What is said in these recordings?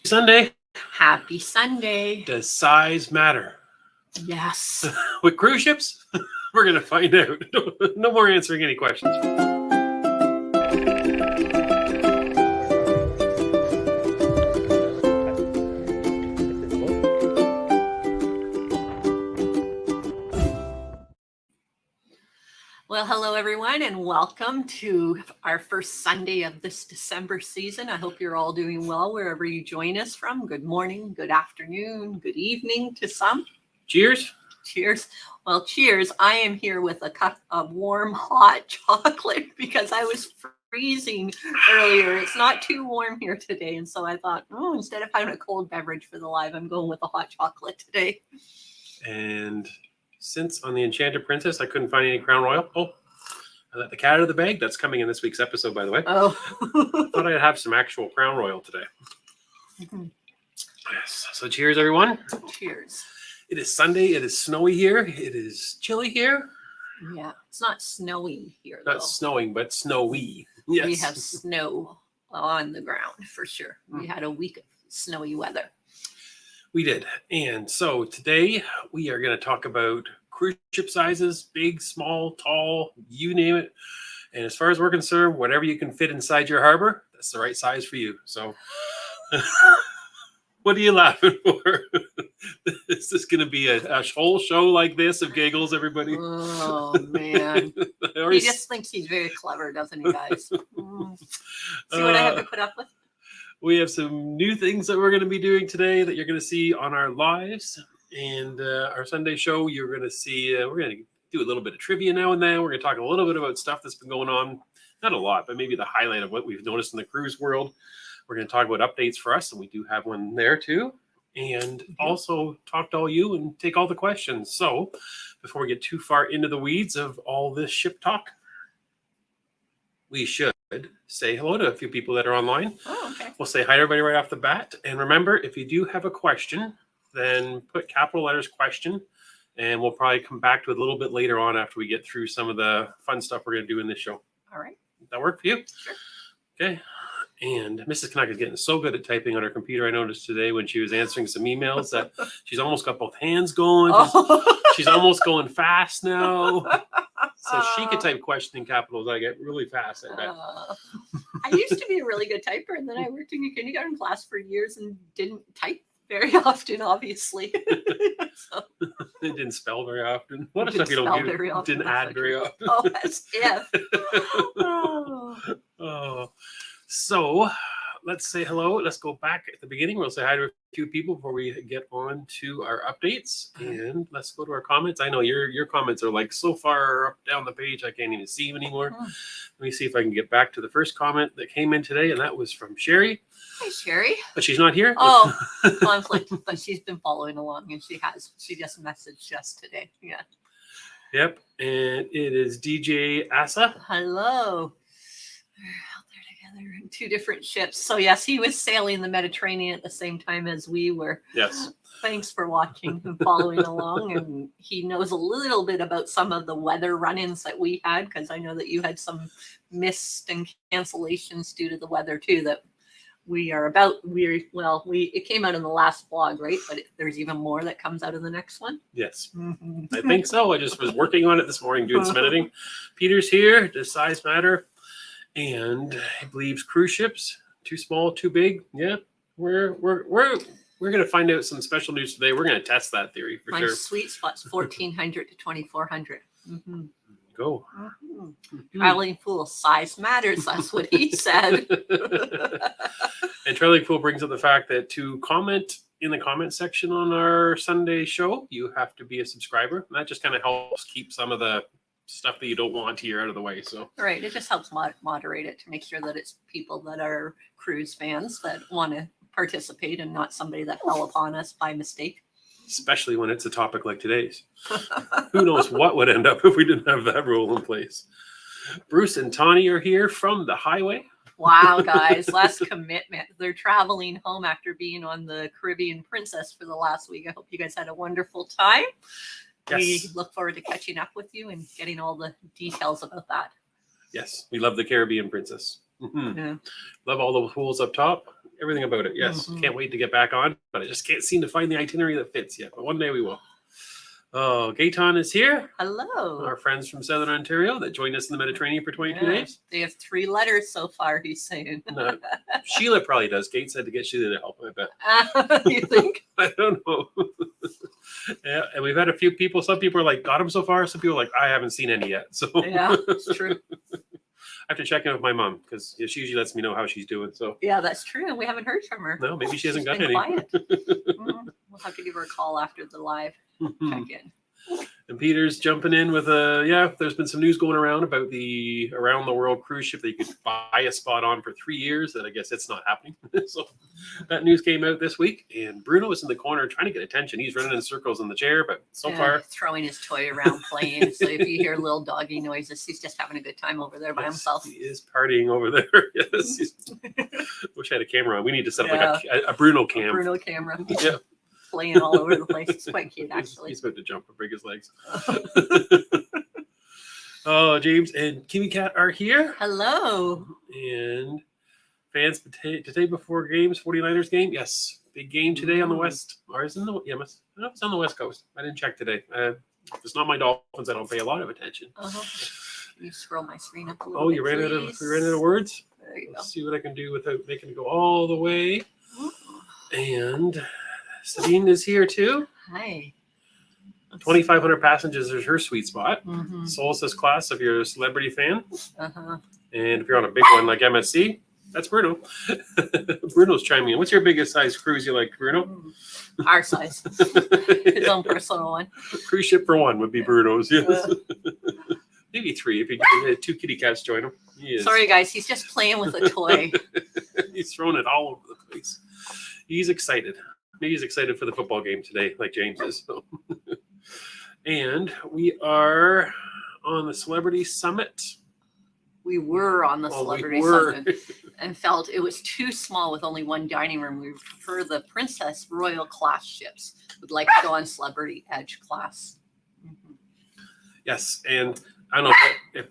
Sunday. Happy Sunday. Does size matter? Yes. With cruise ships? We're going to find out. No more answering any questions. Well, hello everyone, and welcome to our first Sunday of this December season. I hope you're all doing well wherever you join us from. Good morning, good afternoon, good evening to some. Cheers. Cheers. Well, cheers. I am here with a cup of warm, hot chocolate because I was freezing earlier. It's not too warm here today. And so I thought, instead of having a cold beverage for the live, I'm going with a hot chocolate today. And since on the Enchanted Princess, I couldn't find any Crown Royal. Oh, I let the cat out of the bag. That's coming in this week's episode, by the way. Oh. I thought I'd have some actual Crown Royal today. Mm-hmm. Yes. So cheers, everyone. Cheers. It is Sunday. It is snowy here. It is chilly here. Yeah, it's not snowy here, Not though. snowing, but snowy. Yes. We have snow on the ground for sure. We had a week of snowy weather. We did. And so today we are going to talk about cruise ship sizes, big, small, tall, you name it. And as far as we're concerned, whatever you can fit inside your harbor, that's the right size for you. So what are you laughing for? Is this going to be a whole show like this of giggles, everybody? Oh, man. He just thinks he's very clever, doesn't he, guys? See what I have to put up with? We have some new things that we're going to be doing today that you're going to see on our lives. And our Sunday show, you're going to see, we're going to do a little bit of trivia now and then. We're going to talk a little bit about stuff that's been going on. Not a lot, but maybe the highlight of what we've noticed in the cruise world. We're going to talk about updates for us, and we do have one there too. And also talk to all you and take all the questions. So before we get too far into the weeds of all this ship talk, we should say hello to a few people that are online. Oh, okay. We'll say hi to everybody right off the bat. And remember, if you do have a question, then put capital letters question, and we'll probably come back to it a little bit later on after we get through some of the fun stuff we're going to do in this show. All right. Does that work for you? Sure. Okay. And Mrs. Canuck is getting so good at typing on her computer. I noticed today when she was answering some emails that she's almost got both hands going. She's almost going fast now. So she could type question in capitals. I get really fast, I bet. I used to be a really good typer, and then I worked in a kindergarten class for years and didn't type very often, obviously. So, it didn't spell very often. What if stuff you don't do? Very often. Didn't add very often. Oh, that's if. Oh. So let's say hello. Let's go back at the beginning. We'll say hi to a few people before we get on to our updates. And let's go to our comments. I know your comments are like so far up down the page, I can't even see them anymore. Let me see if I can get back to the first comment that came in today, and that was from Sherry. Hi, Sherry. But she's not here. Oh, conflict. But she's been following along, and she just messaged us today. Yeah. Yep. And it is DJ Asa. Hello. In two different ships. So yes, he was sailing the Mediterranean at the same time as we were. Yes. Thanks for watching and following along. And he knows a little bit about some of the weather run-ins that we had, because I know that you had some missed and cancellations due to the weather too. That it came out in the last vlog, right? But there's even more that comes out in the next one. Yes, I think so. I just was working on it this morning, doing some editing. Peter's here. Does size matter? And he believes cruise ships too small, too big. Yeah, we're gonna find out some special news today. We're gonna test that theory for sure. My sweet spot's 1,400 to 2,400. Go. Traveling pool size matters. That's what he said. And Traveling Pool brings up the fact that to comment in the comment section on our Sunday show, you have to be a subscriber. And that just kind of helps keep some of the stuff that you don't want to hear out of the way. So right, it just helps moderate it to make sure that it's people that are cruise fans that want to participate and not somebody that fell upon us by mistake. Especially when it's a topic like today's. Who knows what would end up if we didn't have that rule in place. Bruce and Tawny are here from the highway. Wow, guys, last commitment. They're traveling home after being on the Caribbean Princess for the last week. I hope you guys had a wonderful time. Yes. We look forward to catching up with you and getting all the details about that. Yes, we love the Caribbean Princess. Mhm. Yeah. Love all the pools up top. Everything about it. Yes. Mhm. Can't wait to get back on, but I just can't seem to find the itinerary that fits yet. But one day we will. Oh, Gaetan is here. Hello. Our friends from Southern Ontario that joined us in the Mediterranean for 22 Yeah. days. They have 3 letters so far, he's saying. No, Sheila probably does. Gate said to get Sheila to help, I bet. You think? I don't know. Yeah, and we've had a few people. Some people are like, got him so far. Some people are like, I haven't seen any yet. So Yeah, it's true. I have to check in with my mom because she usually lets me know how she's doing. So Yeah, that's true. And we haven't heard from her. no, maybe she hasn't got been any. quiet. We'll have to give her a call after the live check in. And Peter's jumping in with there's been some news going around about the around the world cruise ship that you could buy a spot on for 3 years. That I guess it's not happening. So that news came out this week, and Bruno is in the corner trying to get attention. He's running in circles in the chair, but so far throwing his toy around playing. So if you hear little doggy noises, he's just having a good time over there by himself. He is partying over there. Yes. Wish I had a camera on. We need to set up like a Bruno cam. A Bruno camera. Yeah. Playing all over the place. It's quite cute, actually. He's about to jump and break his legs. Oh, James and Kimmy Cat are here. Hello. And fans today before games, 49ers game. Yes, big game today on the West. Or is it it's on the West Coast. I didn't check today. If it's not my Dolphins, I don't pay a lot of attention. Can you scroll my screen up a little Oh, bit, you ran out of words? There you go. Let's see what I can do without making it go all the way. And Sabine is here too. Hi. 2,500 passengers is her sweet spot. Mm-hmm. Solstice class if you're a celebrity fan. Uh-huh. And if you're on a big one like MSC, that's Bruno. Bruno's chiming in. What's your biggest size cruise you like, Bruno? Our size. His own personal one. Cruise ship for one would be Bruno's. Yes. Maybe 3 if you get 2 kitty cats join him. Sorry, guys. He's just playing with a toy. He's throwing it all over the place. He's excited. Maybe he's excited for the football game today, like James is. So. And we are on the Celebrity Summit. We were on the Celebrity Summit and felt it was too small with only one dining room. We prefer the Princess Royal class ships. Would like to go on Celebrity Edge class. Mm-hmm. Yes, and I don't know if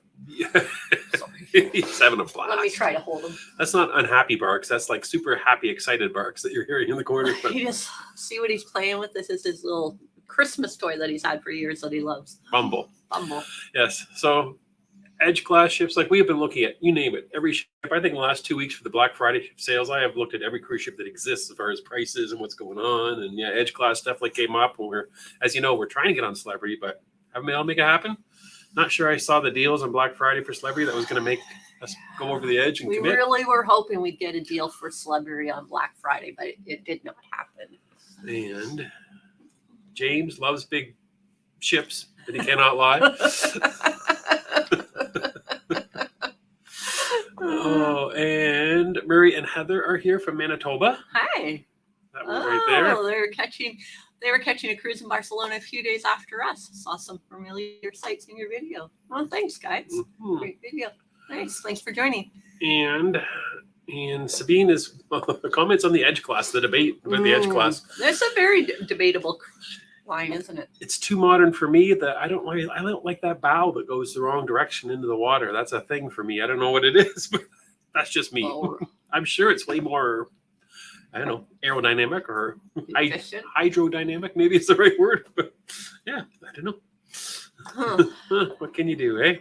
he's having a blast. Let me try to hold him. That's not unhappy barks. That's like super happy, excited barks that you're hearing in the corner. You just see what he's playing with. This is his little Christmas toy that he's had for years that he loves. Bumble. Yes. So Edge class ships, like we have been looking at, you name it, every ship. I think in the last 2 weeks for the Black Friday sales, I have looked at every cruise ship that exists as far as prices and what's going on. And yeah, Edge class definitely came up. And as you know, we're trying to get on Celebrity, but haven't been able to make it happen. Not sure I saw the deals on Black Friday for Celebrity that was going to make us go over the edge and commit. We really were hoping we'd get a deal for Celebrity on Black Friday, but it did not happen. And James loves big ships, but he cannot lie. Oh, and Murray and Heather are here from Manitoba. Hi. That one right there. They were catching a cruise in Barcelona a few days after us. Saw some familiar sights in your video. Well, thanks, guys. Mm-hmm. Great video. Nice. Thanks for joining. And Sabine is comments on the Edge class, the debate about the Edge class. That's a very debatable line, isn't it? It's too modern for me. That I don't like that bow that goes the wrong direction into the water. That's a thing for me. I don't know what it is, but that's just me. Oh. I'm sure it's way more, I don't know, aerodynamic or hydrodynamic. Maybe it's the right word, but yeah, I don't know. Huh. What can you do, eh?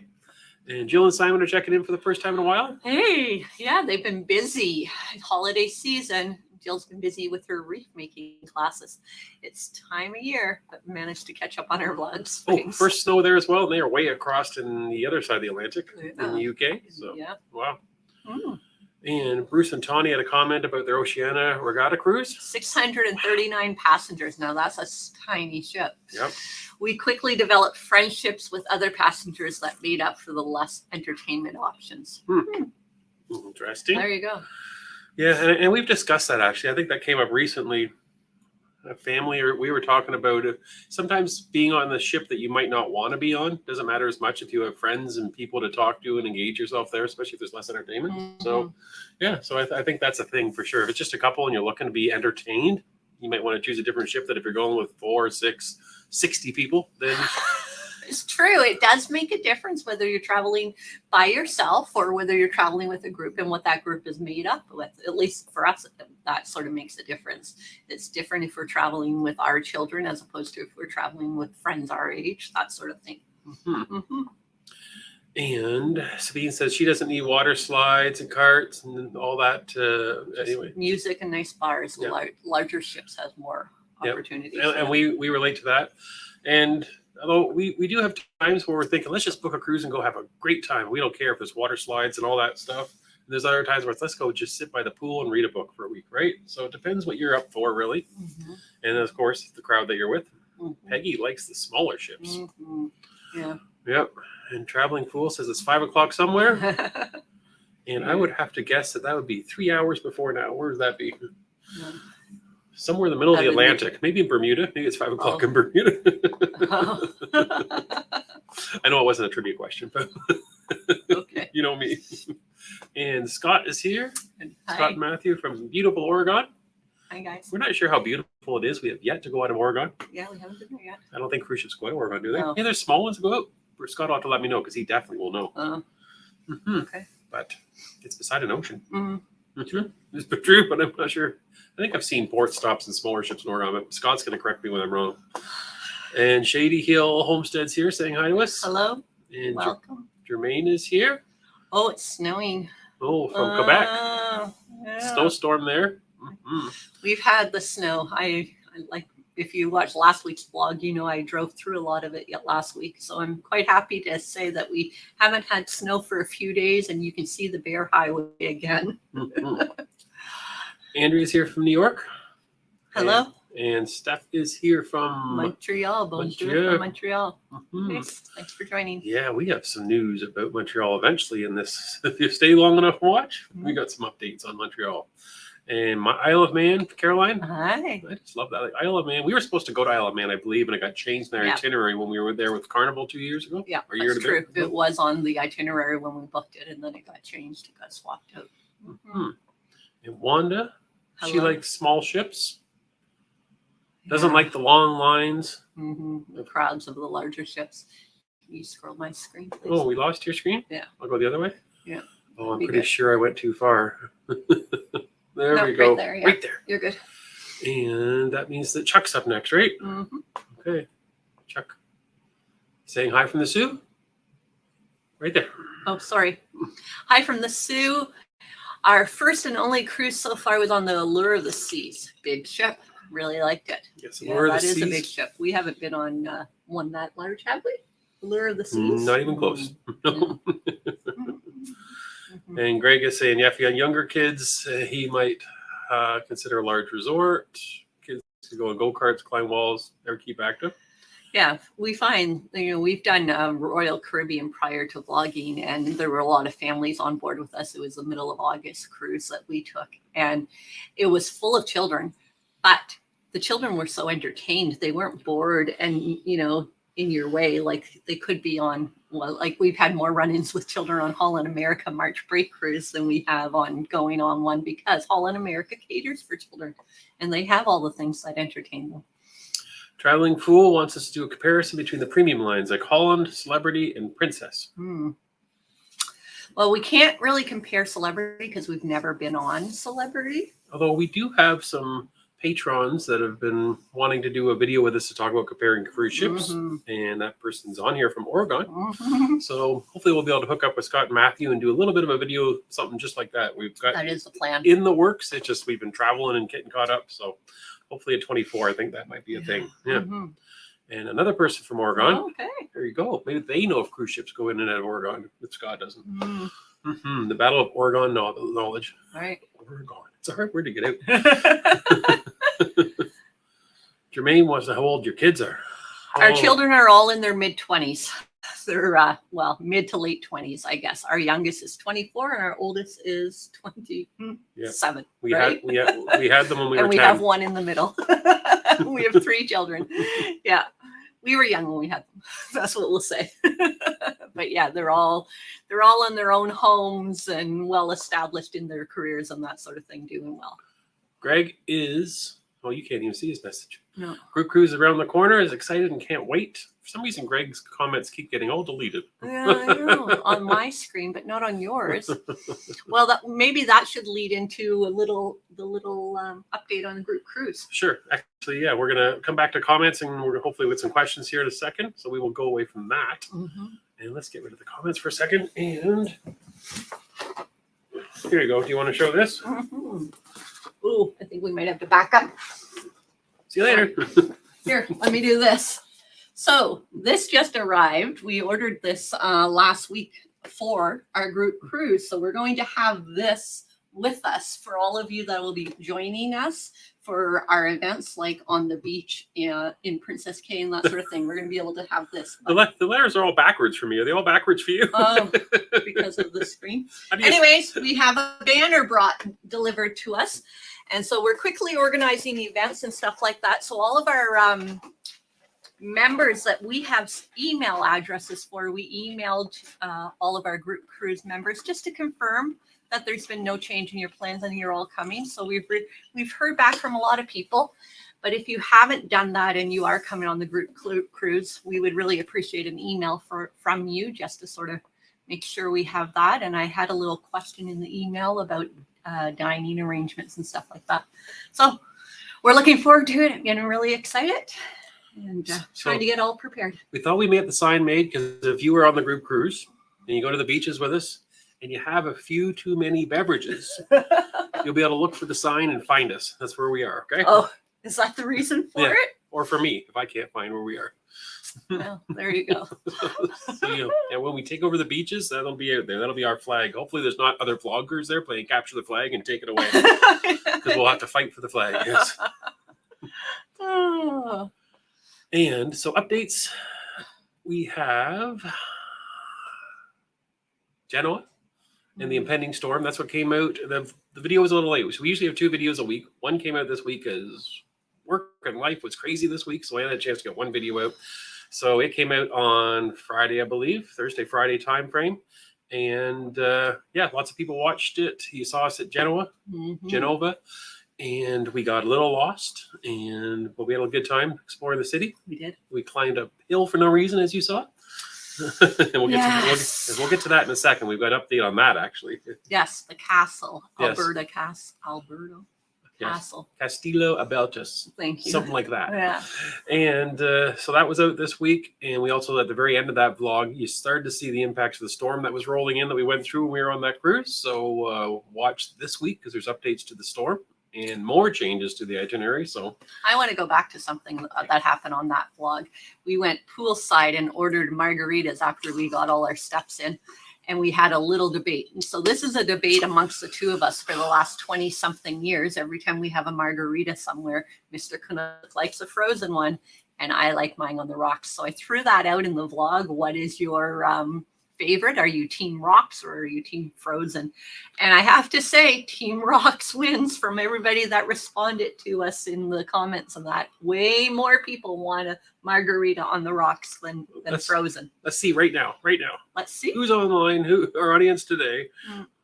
And Jill and Simon are checking in for the first time in a while. Hey, yeah, they've been busy. Holiday season. Jill's been busy with her reef making classes. It's time of year, but managed to catch up on her vlogs. Oh, first snow there as well. And they are way across in the other side of the Atlantic in the UK. So, yeah. Wow. And Bruce and Tawny had a comment about their Oceania Regatta cruise. 639 passengers. Now that's a tiny ship. Yep. We quickly developed friendships with other passengers that made up for the less entertainment options. Interesting. There you go. Yeah, and we've discussed that actually. I think that came up recently. A family, or we were talking about it. Sometimes being on the ship that you might not want to be on doesn't matter as much if you have friends and people to talk to and engage yourself there, especially if there's less entertainment. Mm-hmm. So, yeah, so I think that's a thing for sure. If it's just a couple and you're looking to be entertained, you might want to choose a different ship than if you're going with 4, 6, 60 people, then It's true. It does make a difference whether you're traveling by yourself or whether you're traveling with a group and what that group is made up with. At least for us, that sort of makes a difference. It's different if we're traveling with our children as opposed to if we're traveling with friends our age, that sort of thing. Mm-hmm. And Sabine says she doesn't need water slides and carts and all that. Anyway, music and nice bars. Yeah. Larger ships has more opportunities. And we relate to that. And although we do have times where we're thinking, let's just book a cruise and go have a great time. We don't care if there's water slides and all that stuff. And there's other times where it's, let's go just sit by the pool and read a book for a week, right? So it depends what you're up for, really. Mm-hmm. And of course, the crowd that you're with. Mm-hmm. Peggy likes the smaller ships. Mm-hmm. Yeah. Yep. And Traveling Fool says it's 5 o'clock somewhere. And I would have to guess that would be 3 hours before now. Where would that be? Yeah. Somewhere in the middle of the Atlantic. Maybe in Bermuda. Maybe it's 5 o'clock in Bermuda. Oh. I know it wasn't a trivia question, but Okay. You know me. And Scott is here. Hi. Scott and Matthew from beautiful Oregon. Hi, guys. We're not sure how beautiful it is. We have yet to go out of Oregon. Yeah, we haven't been there yet. I don't think cruise ships go out of Oregon, do they? No. Yeah, there's small ones that go out. Scott will have to let me know because he definitely will know. Mm-hmm. Okay. But it's beside an ocean. Mm-hmm. It's true, but I'm not sure. I think I've seen port stops and smaller ships in Oregon, but Scott's going to correct me when I'm wrong. And Shady Hill Homestead's here saying hi to us. Hello. And Welcome. Jermaine is here. Oh, it's snowing. Oh, from Quebec. Yeah. Snowstorm there. Mm-hmm. We've had the snow. I like, if you watched last week's vlog, you know I drove through a lot of it yet last week. So I'm quite happy to say that we haven't had snow for a few days and you can see the Bear Highway again. Mm-hmm. Andrea's here from New York. Hello. And Steph is here from Montreal. Bonjour Montreal. from Montreal. Mm-hmm. Thanks for joining. Yeah, we have some news about Montreal eventually in this. If you stay long enough to watch, we got some updates on Montreal. And my Isle of Man, Caroline. Hi. I just love that. Like, Isle of Man. We were supposed to go to Isle of Man, I believe, and it got changed in our itinerary when we were there with Carnival 2 years ago. Yeah, or a year that's and a true. bit. It was on the itinerary when we booked it, and then it got changed. It got swapped out. Mm-hmm. And Wanda, she Hello. likes small ships. Doesn't like the long lines. Mm-hmm. The crowds of the larger ships. Can you scroll my screen, please? Oh, we lost your screen? Yeah. I'll go the other way? Yeah. Oh, I'm Be pretty good. sure I went too far. There No, we go. right there, yeah. Right there. You're good. And that means that Chuck's up next, right? Mm-hmm. Okay. Chuck. Saying hi from the Sioux? Right there. Oh, sorry. Hi from the Sioux. Our first and only cruise so far was on the Allure of the Seas. Big ship. Really liked it. Yes, Yeah, Allure of that the is a Seas. big ship. We haven't been on one that large, have we? Allure of the Seas? Not even close. Mm. And Greg is saying, yeah, if you got younger kids, he might consider a large resort. Kids can go on go-karts, climb walls, never keep active. Yeah, we find, we've done Royal Caribbean prior to vlogging, and there were a lot of families on board with us. It was the middle of August cruise that we took, and it was full of children, but the children were so entertained. They weren't bored and, in your way, like they could be on, well, like we've had more run-ins with children on Holland America March Break Cruise than we have on going on one, because Holland America caters for children and they have all the things that entertain them. Traveling Fool wants us to do a comparison between the premium lines like Holland, Celebrity, and Princess. Well, we can't really compare Celebrity because we've never been on Celebrity. Although we do have some patrons that have been wanting to do a video with us to talk about comparing cruise ships. And that person's on here from Oregon. So hopefully we'll be able to hook up with Scott and Matthew and do a little bit of a video, something just like that. We've got That is the plan. in the works. It's just we've been traveling and getting caught up. So hopefully at 24, I think that might be a thing. Yeah. And another person from Oregon. Oh, okay. There you go. Maybe they know if cruise ships go in and out of Oregon, if Scott doesn't. The Battle of Oregon knowledge. All right. Oregon. It's a hard word to get out. Jermaine wants to know how old your kids are. Our children are all in their mid-20s. They're, mid to late 20s, I guess. Our youngest is 24 and our oldest is 27. We right? had them when we were 10. And we have one in the middle. We have 3 children. Yeah. We were young when we had them. That's what we'll say. But yeah, they're all in their own homes and well established in their careers and that sort of thing, doing well. Greg is, Oh, you can't even see his message. No. Group cruise around the corner, is excited and can't wait. For some reason, Greg's comments keep getting all deleted. Yeah, I know. On my screen, but not on yours. Well, maybe that should lead into the little update on the group cruise. Sure. Actually, yeah, we're going to come back to comments and we're hopefully with some questions here in a second. So we will go away from that. Mm-hmm. And let's get rid of the comments for a second. And here you go. Do you want to show this? Mm-hmm. Ooh, I think we might have to back up. See you later. Here, let me do this. So this just arrived. We ordered this last week for our group cruise. So we're going to have this with us for all of you that will be joining us for our events, like on the beach in Princess Cay and that sort of thing. We're going to be able to have this. The letters are all backwards for me. Are they all backwards for you? Oh, because of the screen. Anyways, we have a banner delivered to us. And so we're quickly organizing events and stuff like that. So all of our members that we have email addresses for, we emailed all of our group cruise members just to confirm that there's been no change in your plans and you're all coming. So we've heard back from a lot of people, but if you haven't done that and you are coming on the group cruise, we would really appreciate an email from you just to sort of make sure we have that. And I had a little question in the email about dining arrangements and stuff like that. So we're looking forward to it. I'm getting really excited and trying to get all prepared. We thought we may have the sign made because if you were on the group cruise and you go to the beaches with us and you have a few too many beverages, you'll be able to look for the sign and find us. That's where we are, okay? Oh, is that the reason for it? Or for me, if I can't find where we are. Well, there you go. So, and when we take over the beaches, that'll be out there. That'll be our flag. Hopefully there's not other vloggers there playing capture the flag and take it away. Because we'll have to fight for the flag, yes. Oh. And so updates, we have Genoa and the impending storm. That's what came out. The video was a little late. So we usually have 2 videos a week. One came out this week because work and life was crazy this week. So I had a chance to get one video out. So it came out on Friday, I believe, Thursday, Friday time frame. And yeah, lots of people watched it. You saw us at Genova, and we got a little lost, but we had a good time exploring the city. We did. We climbed a hill for no reason, as you saw. And we'll get to that in a second. We've got an update on that, actually. Yes, the castle, Yes. Alberto Yes. Castle. Castillo Abeltas. Thank you. Something like that. Yeah. And so that was out this week. And we also, at the very end of that vlog, you started to see the impacts of the storm that was rolling in that we went through when we were on that cruise. So watch this week because there's updates to the storm and more changes to the itinerary. So I want to go back to something that happened on that vlog. We went poolside and ordered margaritas after we got all our steps in. And we had a little debate. And so this is a debate amongst the two of us for the last 20 something years. Every time we have a margarita somewhere, Mr. Canuck likes a frozen one and I like mine on the rocks. So I threw that out in the vlog. What is your favorite? Are you team rocks or are you team frozen? And I have to say team rocks wins from everybody that responded to us in the comments on that. Way more people want a margarita on the rocks than frozen. let's see right now. Let's see. Who's online? Who our audience today?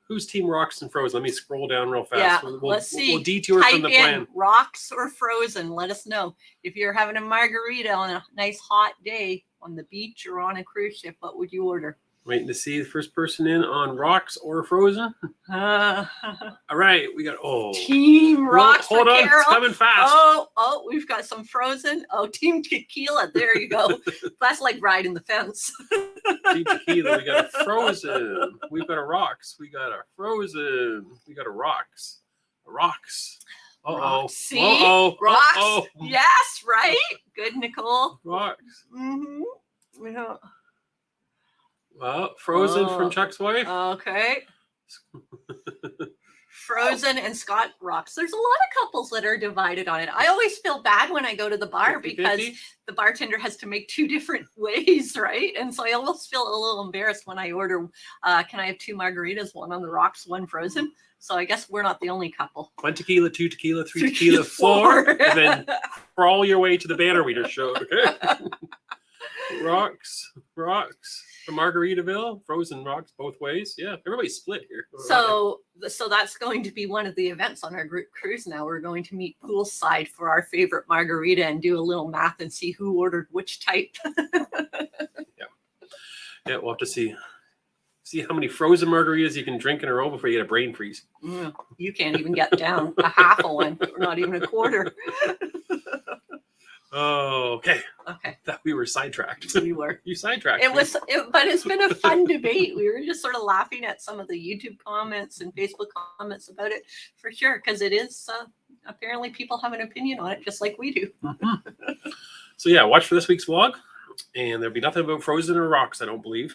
Who's team rocks and frozen? Let me scroll down real fast. Yeah, Let's see. We'll detour Type from the in plan. rocks or frozen. Let us know. If you're having a margarita on a nice hot day on the beach or on a cruise ship, what would you order? Waiting to see the first person in on rocks or frozen. All right, we got team rocks. Hold on, Carol. it's coming fast. Oh, we've got some frozen. Oh, team tequila. There you go. That's like riding the fence. Team tequila. We got a frozen. We've got a rocks. We got a frozen. We got a rocks. A rocks. Rocks. See? Rocks. Yes, right. Good, Nicole. Rocks. Yeah. Well, frozen from Chuck's wife. Okay. Frozen and Scott rocks. There's a lot of couples that are divided on it. I always feel bad when I go to the bar 50, because 50? the bartender has to make 2 different ways, right? And so I almost feel a little embarrassed when I order, can I have 2 margaritas, 1 on the rocks, 1 frozen? So I guess we're not the only couple. 1 tequila, 2 tequila, 3 tequila, 4. And then crawl your way to the banner we just showed. Okay? Rocks from Margaritaville, frozen rocks both ways. Yeah, everybody's split here. So that's going to be one of the events on our group cruise now. We're going to meet poolside for our favorite margarita and do a little math and see who ordered which type. Yeah, we'll have to see how many frozen margaritas you can drink in a row before you get a brain freeze. You can't even get down a half of one, or not even a quarter. Oh, okay. Okay. Thought we were sidetracked. We were. You sidetracked. But it's been a fun debate. We were just sort of laughing at some of the YouTube comments and Facebook comments about it, for sure, because it is apparently people have an opinion on it, just like we do. So yeah, watch for this week's vlog, and there'll be nothing about frozen or rocks, I don't believe.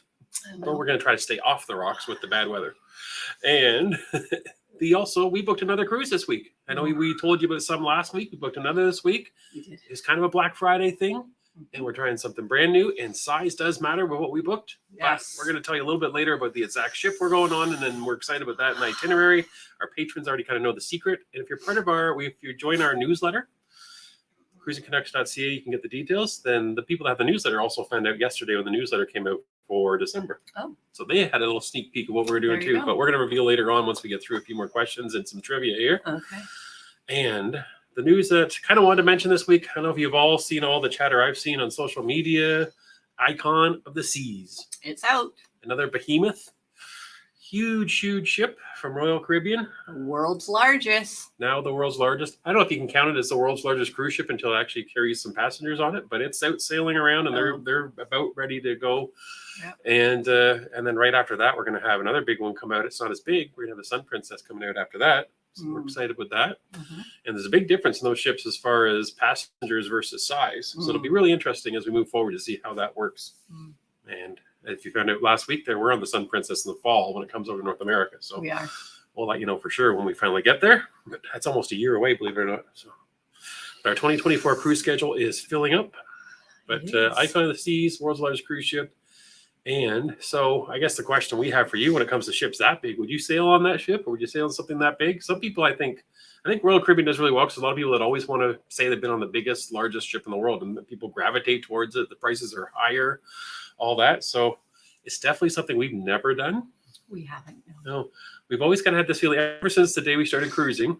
But we're going to try to stay off the rocks with the bad weather. And we booked another cruise this week. I know we told you about some last week. We booked another this week. It's kind of a Black Friday thing, and we're trying something brand new. And size does matter with what we booked. Yes. But we're going to tell you a little bit later about the exact ship we're going on, and then we're excited about that in the itinerary. Our patrons already kind of know the secret. And if you're part of if you join our newsletter, cruisingconnection.ca, you can get the details. Then the people that have the newsletter also found out yesterday when the newsletter came out for December. Oh. So they had a little sneak peek of what we're doing too. But we're going to reveal later on once we get through a few more questions and some trivia here. Okay. And the news that I kind of wanted to mention this week, I don't know if you've all seen all the chatter I've seen on social media. Icon of the Seas. It's out. Another behemoth. Huge ship from Royal Caribbean. The world's largest. Now the world's largest. I don't know if you can count it as the world's largest cruise ship until it actually carries some passengers on it, but it's out sailing around and they're about ready to go. Yep. And then right after that, we're going to have another big one come out. It's not as big. We're going to have the Sun Princess coming out after that. So we're excited with that. And there's a big difference in those ships as far as passengers versus size. So it'll be really interesting as we move forward to see how that works. And if you found out last week, we're on the Sun Princess in the fall when it comes over to North America. So we are. We'll let you know for sure when we finally get there. But that's almost a year away, believe it or not. So our 2024 cruise schedule is filling up. But Icon of the Seas, world's largest cruise ship. And so I guess the question we have for you when it comes to ships that big, would you sail on that ship or would you sail on something that big? Some people, I think Royal Caribbean does really well because a lot of people that always want to say they've been on the biggest, largest ship in the world, and people gravitate towards it. The prices are higher, all that. So it's definitely something we've never done. We haven't. No, we've always kind of had this feeling ever since the day we started cruising.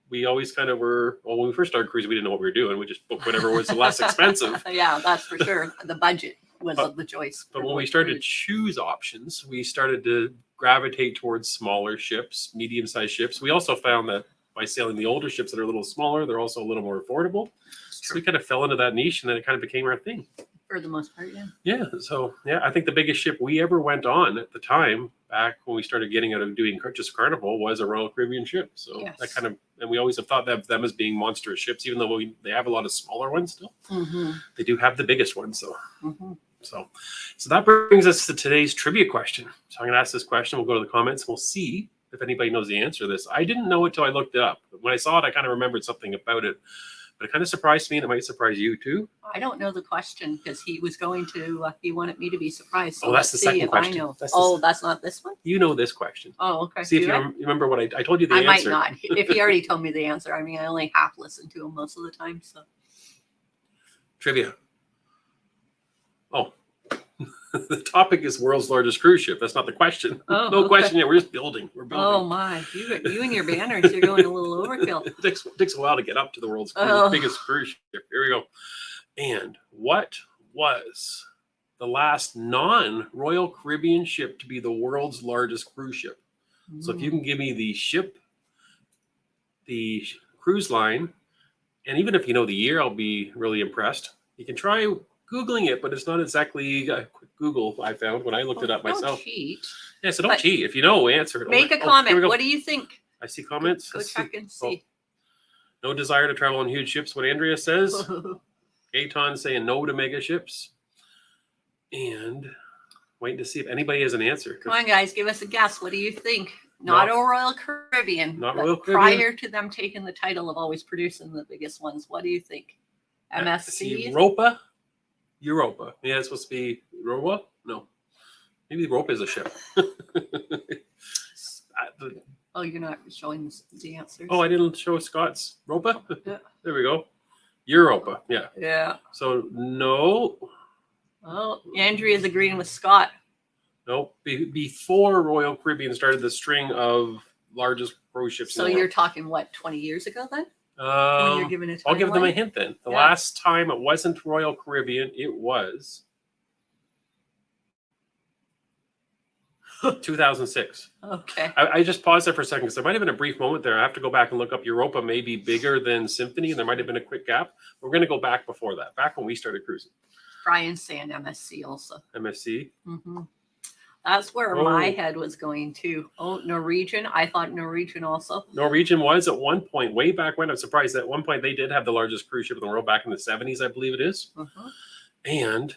We always kind of were, when we first started cruising, we didn't know what we were doing. We just booked whatever was the less expensive. Yeah, that's for sure. The budget was of the choice. But when we started to choose options, we started to gravitate towards smaller ships, medium-sized ships. We also found that by sailing the older ships that are a little smaller, they're also a little more affordable. So we kind of fell into that niche, and then it kind of became our thing. For the most part, yeah. Yeah. So, I think the biggest ship we ever went on at the time, back when we started getting out of doing just Carnival, was a Royal Caribbean ship. So that kind of, and we always have thought of them as being monstrous ships, even though they have a lot of smaller ones still. They do have the biggest ones, though. So that brings us to today's trivia question. So I'm going to ask this question. We'll go to the comments. We'll see if anybody knows the answer to this. I didn't know it till I looked it up. When I saw it, I kind of remembered something about it. But it kind of surprised me, and it might surprise you too. I don't know the question because he was going to, he wanted me to be surprised. So that's the second question. I know. That's not this one? You know this question. Oh, okay. See if you remember what I told you the answer. I might not. If he already told me the answer. I mean, I only half listen to him most of the time. So Trivia. Oh. The topic is world's largest cruise ship. That's not the question. Oh, no question yet. We're just building. We're building. Oh my! You and your banners, you're going a little overkill. It takes a while to get up to the world's biggest cruise ship. Here we go. And what was the last non-Royal Caribbean ship to be the world's largest cruise ship? So if you can give me the ship, the cruise line, and even if you know the year, I'll be really impressed. You can try Googling it, but it's not exactly a quick Google. I found when I looked it up myself. Don't cheat. Yeah, so don't cheat. If you know, answer it. Make a comment. What do you think? I see comments. Go check and see. No desire to travel on huge ships. What Andrea says. Gaetan saying no to mega ships. And waiting to see if anybody has an answer. Come on, guys, give us a guess. What do you think? Not a Royal Caribbean. Not Royal Caribbean. Prior to them taking the title of always producing the biggest ones, what do you think? MSC? Europa. Yeah, it's supposed to be Europa? No. Maybe Europa is a ship. Oh, you're not showing the answers? Oh, I didn't show Scott's Europa? Yeah. There we go. Europa. Yeah. Yeah. So, no. Oh, Andrea's agreeing with Scott. Nope. Before Royal Caribbean started the string of largest cruise ships So in the you're world. talking, what, 20 years ago then? When you're giving a I'll give them a timeline? hint then. The Yeah. last time it wasn't Royal Caribbean, it was 2006. Okay. I just paused there for a second because there might have been a brief moment there. I have to go back and look up. Europa may be bigger than Symphony, and there might have been a quick gap. We're going to go back before that, back when we started cruising. Brian's saying MSC also. MSC. Mm-hmm. That's where my head was going to. Oh, Norwegian. I thought Norwegian also. Norwegian was at one point, way back when. I'm surprised at one point they did have the largest cruise ship in the world back in the 70s, I believe it is. And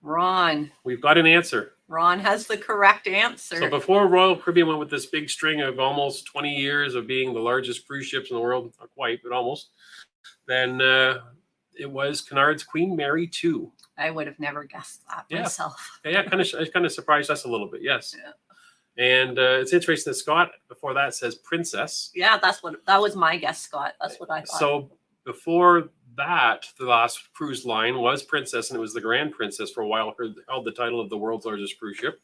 Ron. We've got an answer. Ron has the correct answer. So before Royal Caribbean went with this big string of almost 20 years of being the largest cruise ships in the world, not quite, but almost, then it was Cunard's Queen Mary 2. I would have never guessed that myself. Yeah, it kind of surprised us a little bit, yes. Yeah. And it's interesting that Scott, before that, says Princess. Yeah, that was my guess, Scott. That's what I thought. So before that, the last cruise line was Princess, and it was the Grand Princess for a while, held the title of the world's largest cruise ship.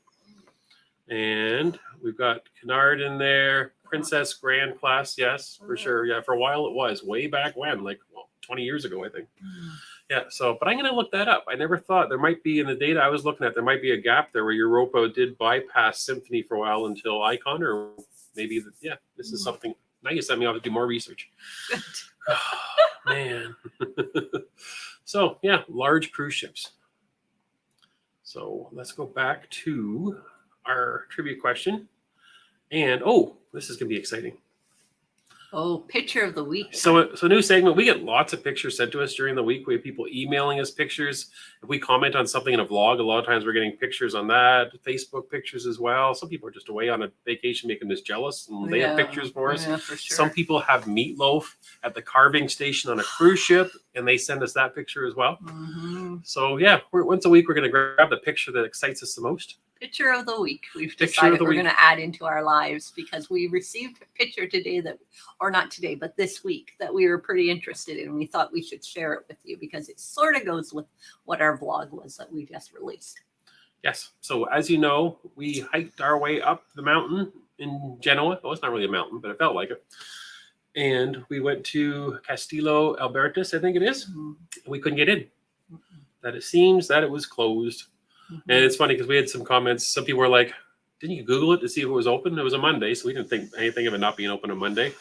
And we've got Cunard in there, Princess Grand Class, yes, for sure. Yeah, for a while it was, way back when, like 20 years ago, I think. Yeah, so, but I'm going to look that up. I never thought there might be, in the data I was looking at, there might be a gap there where Europa did bypass Symphony for a while until Icon, or maybe, this is something. Now you sent me off to do more research. Man. So, yeah, large cruise ships. So let's go back to our trivia question. And, this is going to be exciting. Oh, picture of the week. So new segment. We get lots of pictures sent to us during the week. We have people emailing us pictures. If we comment on something in a vlog, a lot of times we're getting pictures on that. Facebook pictures as well. Some people are just away on a vacation making us jealous, and they have pictures for us. Yeah, for sure. Some people have meatloaf at the carving station on a cruise ship, and they send us that picture as well. So yeah, once a week we're going to grab the picture that excites us the most. Picture of the week. We've decided we're going to add into our lives because we received a picture today or not today, but this week that we were pretty interested in. We thought we should share it with you because it sort of goes with what our vlog was that we just released. Yes. So as you know, we hiked our way up the mountain in Genoa. Well, it's not really a mountain, but it felt like it. And we went to Castillo Albertus, I think it is. We couldn't get in. That it seems that it was closed. And it's funny because we had some comments. Some people were like, didn't you Google it to see if it was open? It was a Monday, so we didn't think anything of it not being open on Monday.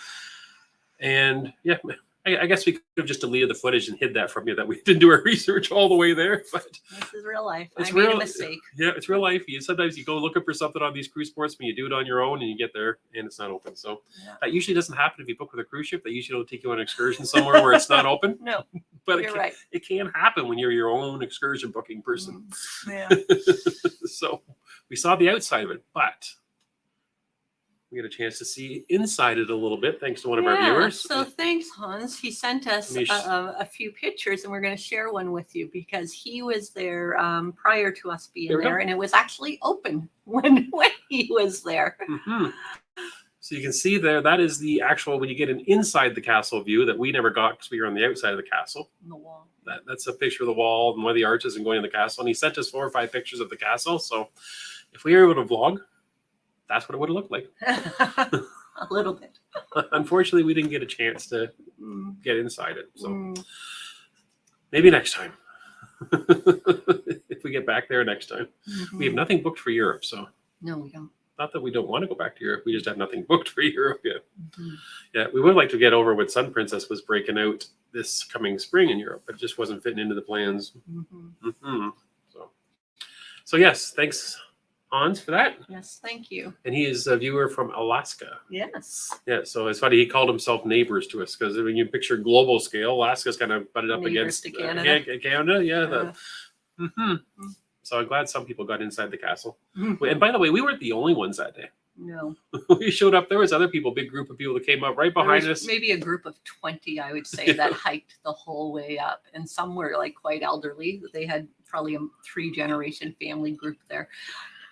And yeah, I guess we could have just deleted the footage and hid that from you, that we didn't do our research all the way there. But this is real life. I made a mistake. Yeah, it's real life. Sometimes you go looking for something on these cruise ports, when you do it on your own and you get there and it's not open. So that usually doesn't happen if you book with a cruise ship. They usually don't take you on an excursion somewhere where it's not open. No. But it can happen when you're your own excursion booking person. Yeah. So we saw the outside of it, but we had a chance to see inside it a little bit, thanks to one of our viewers. So thanks, Hans. He sent us a few pictures, and we're going to share one with you because he was there prior to us being there, and it was actually open when he was there. So you can see there, that is the actual, when you get an inside the castle view that we never got because we were on the outside of the castle. The wall. That's a picture of the wall and one of the arches and going in the castle. And he sent us 4 or 5 pictures of the castle. So if we were able to vlog, that's what it would have looked like. A little bit. Unfortunately, we didn't get a chance to get inside it. So maybe next time. If we get back there next time. We have nothing booked for Europe, so. No, we don't. Not that we don't want to go back to Europe. We just have nothing booked for Europe yet. Yeah, we would like to get over when Sun Princess was breaking out this coming spring in Europe, but it just wasn't fitting into the plans. So yes, thanks, Hans, for that. Yes, thank you. And he is a viewer from Alaska. Yes. Yeah, so it's funny. He called himself neighbors to us because when you picture global scale, Alaska's kind of butted up Neighbors against to Canada. Canada. So I'm glad some people got inside the castle. And by the way, we weren't the only ones that day. No. We showed up. There was other people, big group of people that came up right behind us. Maybe a group of 20, I would say, that hiked the whole way up. And some were like quite elderly. They had probably a 3-generation family group there,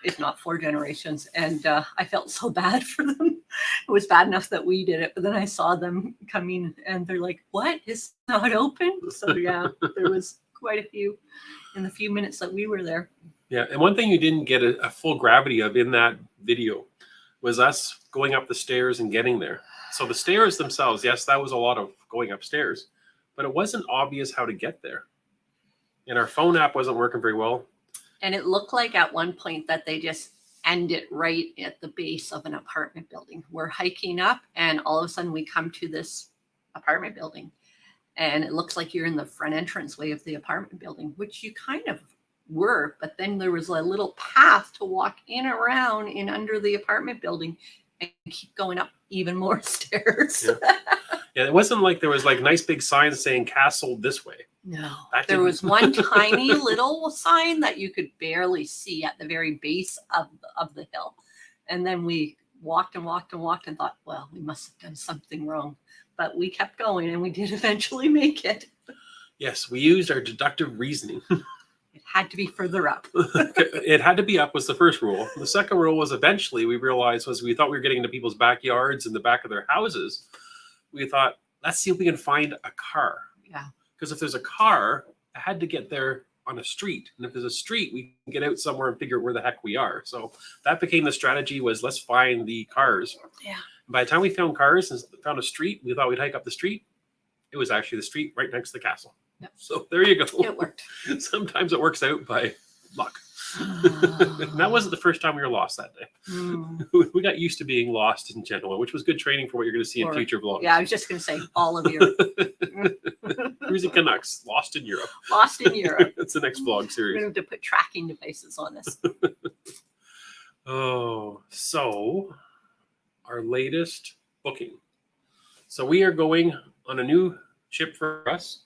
if not 4 generations. And I felt so bad for them. It was bad enough that we did it. But then I saw them coming and they're like, what? It's not open? So yeah, there was quite a few in the few minutes that we were there. Yeah, and one thing you didn't get a full gravity of in that video was us going up the stairs and getting there. So the stairs themselves, yes, that was a lot of going upstairs, but it wasn't obvious how to get there. And our phone app wasn't working very well. And it looked like at one point that they just end it right at the base of an apartment building. We're hiking up and all of a sudden we come to this apartment building and it looks like you're in the front entranceway of the apartment building, which you kind of were, but then there was a little path to walk in around in under the apartment building and keep going up even more stairs. Yeah. Yeah, it wasn't like there was like nice big signs saying castle this way. No, That there didn't- was one tiny little sign that you could barely see at the very base of the hill. And then we walked and walked and walked and thought, well, we must have done something wrong. But we kept going and we did eventually make it. Yes, we used our deductive reasoning. It had to be further up. It had to be up was the first rule. The second rule was eventually we realized was we thought we were getting into people's backyards and the back of their houses. We thought, let's see if we can find a car. Yeah. Because if there's a car, I had to get there on a street. And if there's a street, we can get out somewhere and figure out where the heck we are. So that became the strategy was let's find the cars. Yeah. By the time we found cars and found a street, we thought we'd hike up the street. It was actually the street right next to the castle. Yep. So there you go. It worked. Sometimes it works out by luck. And that wasn't the first time we were lost that day. We got used to being lost in general, which was good training for what you're going to see in future vlogs. Yeah, I was just going to say all of Europe. Cruising Canucks, lost in Europe. Lost in Europe. That's the next vlog We're series. going to have to put tracking devices on this. Oh, so our latest booking. So we are going on a new ship for us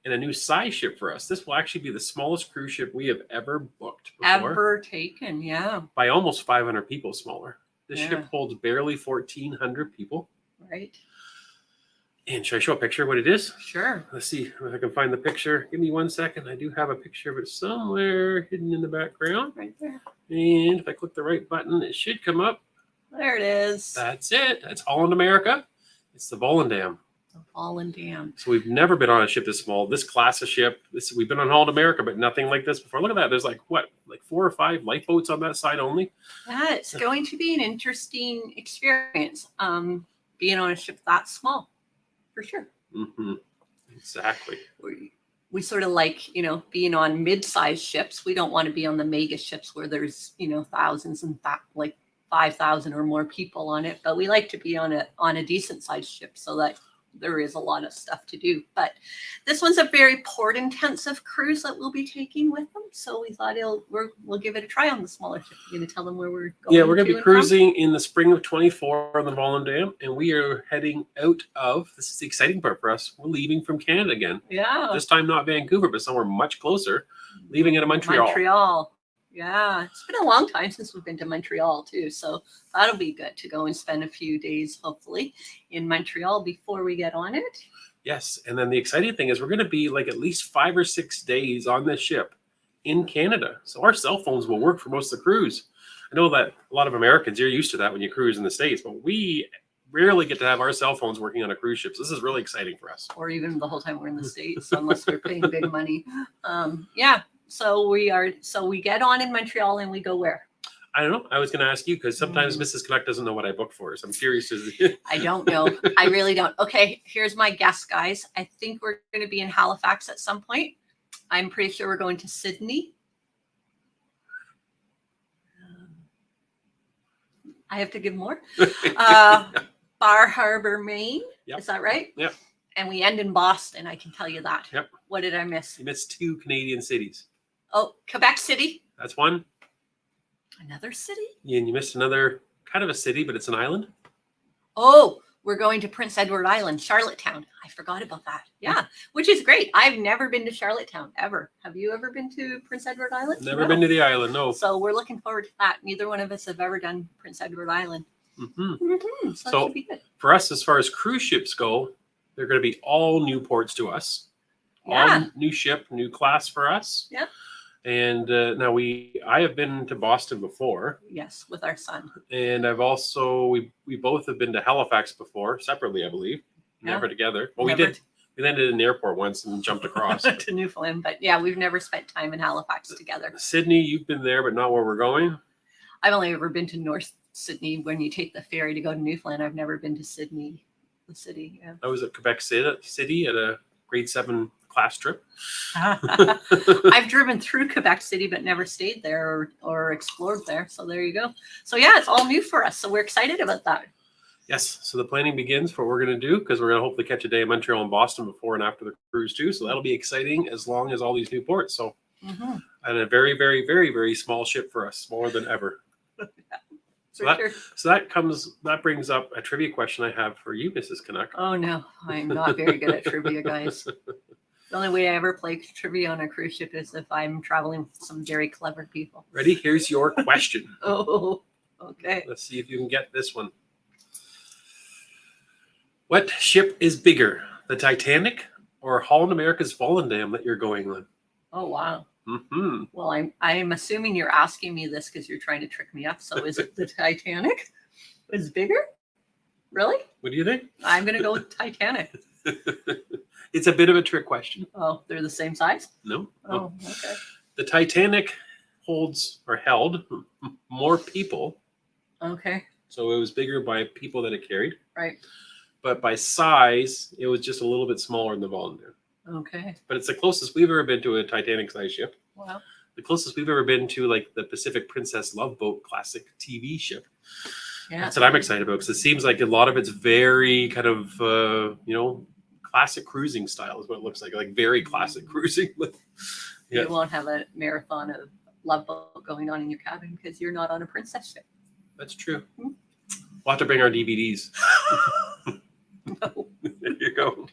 and a new size ship for us. This will actually be the smallest cruise ship we have ever booked before. Ever taken, yeah. By almost 500 people smaller. This Yeah. ship holds barely 1,400 people. Right. And should I show a picture of what it is? Sure. Let's see if I can find the picture. Give me 1 second. I do have a picture of it somewhere hidden in the background. Right there. And if I click the right button, it should come up. There it is. That's it. That's Holland, America. It's the Volendam. The Fallen Dam. So we've never been on a ship this small. This class of ship. We've been on Holland, America, but nothing like this before. Look at that. There's like 4 or 5 lifeboats on that side only. Yeah, it's going to be an interesting experience. Being on a ship that small, for sure. Mm-hmm. Exactly. We sort of like, being on mid-sized ships. We don't want to be on the mega ships where there's, thousands and like 5,000 or more people on it. But we like to be on a decent sized ship so that there is a lot of stuff to do. But this one's a very port intensive cruise that we'll be taking with them. So we thought we'll give it a try on the smaller ship. You're going to tell them where we're going. Yeah, we're going to be and from? cruising in the spring of 24 on the Volendam, and we are heading out of, this is the exciting part for us, we're leaving from Canada again. Yeah. This time not Vancouver, but somewhere much closer, leaving out of Montreal. Montreal. Yeah, it's been a long time since we've been to Montreal too, so that'll be good to go and spend a few days, hopefully, in Montreal before we get on it. Yes, and then the exciting thing is we're going to be like at least 5 or 6 days on this ship in Canada, so our cell phones will work for most of the cruise. I know that a lot of Americans, you're used to that when you cruise in the States, but we rarely get to have our cell phones working on a cruise ship, so this is really exciting for us. Or even the whole time we're in the States, unless we're paying big money. Yeah. So we get on in Montreal and we go where? I don't know. I was going to ask you because sometimes Mrs. Canuck doesn't know what I book for. So I'm curious. I don't know. I really don't. Okay, here's my guess, guys. I think we're going to be in Halifax at some point. I'm pretty sure we're going to Sydney. I have to give more. Bar Harbor, Maine. Yep. Is that right? Yep. And we end in Boston. I can tell you that. Yep. What did I miss? You missed 2 Canadian cities. Oh, Quebec City. That's one. Another city? And you missed another kind of a city, but it's an island. Oh, we're going to Prince Edward Island, Charlottetown. I forgot about that. Yeah, which is great. I've never been to Charlottetown, ever. Have you ever been to Prince Edward Island? Never been to the island, no. So we're looking forward to that. Neither one of us have ever done Prince Edward Island. Mm-hmm. So that So should be good. for us, as far as cruise ships go, they're going to be all new ports to us. Yeah. All new ship, new class for us. Yeah. And now I have been to Boston before. Yes, with our son. And I've also, we both have been to Halifax before, separately, I believe. Yeah. Never together. Well, Never. We landed in the airport once and jumped across. to Newfoundland. But yeah, we've never spent time in Halifax together. Sydney, you've been there, but not where we're going. I've only ever been to North Sydney when you take the ferry to go to Newfoundland. I've never been to Sydney, the city. Yeah. I was at Quebec City at a grade 7 class trip. I've driven through Quebec City, but never stayed there or explored there. So there you go. So yeah, it's all new for us. So we're excited about that. Yes. So the planning begins for what we're going to do, because we're going to hopefully catch a day in Montreal and Boston before and after the cruise too. So that'll be exciting as long as all these new ports. So and a very, very, very, very small ship for us, smaller than ever. So that brings up a trivia question I have for you, Mrs. Canuck. Oh no, I'm not very good at trivia, guys. The only way I ever play trivia on a cruise ship is if I'm traveling with some very clever people. Ready? Here's your question. Oh, okay. Let's see if you can get this one. What ship is bigger, the Titanic or Holland America's Volendam that you're going on? Oh, wow. Mm-hmm. Well, I'm assuming you're asking me this because you're trying to trick me up. So is it the Titanic? Is bigger? Really? What do you think? I'm going to go with Titanic. It's a bit of a trick question. Oh, they're the same size? No. Oh, okay. The Titanic held more people. Okay. So it was bigger by people that it carried. Right. But by size, it was just a little bit smaller than the Volendam. Okay. But it's the closest we've ever been to a Titanic-sized ship. Wow. The closest we've ever been to, like, the Pacific Princess Love Boat classic TV ship. Yeah. That's what I'm excited about, because it seems like a lot of it's very kind of, classic cruising style is what it looks like very classic cruising. Yeah. You won't have a marathon of Love Boat going on in your cabin because you're not on a princess ship. That's true. We'll have to bring our DVDs. No. There you go.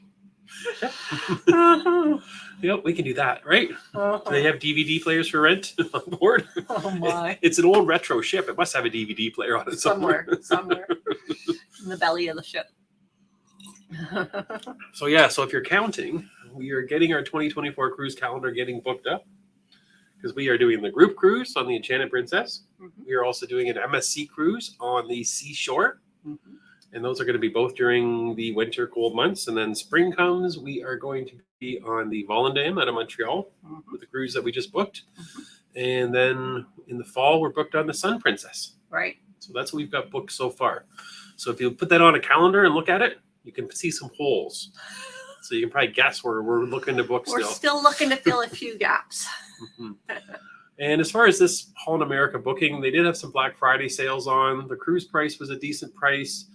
Yep, we can do that, right? Do they have DVD players for rent on board? Oh my. It's an old retro ship. It must have a DVD player on it somewhere. Somewhere in the belly of the ship. So if you're counting, we are getting our 2024 cruise calendar getting booked up, because we are doing the group cruise on the Enchanted Princess. We are also doing an MSC cruise on the Seashore. And those are going to be both during the winter cold months. And then spring comes, we are going to be on the Volendam out of Montreal with the cruise that we just booked. And then in the fall, we're booked on the Sun Princess. Right. So that's what we've got booked so far. So if you put that on a calendar and look at it, you can see some holes. So you can probably guess where we're looking to book We're still looking to fill a few gaps. And as far as this Holland America booking, they did have some Black Friday sales on. The cruise price was a decent price.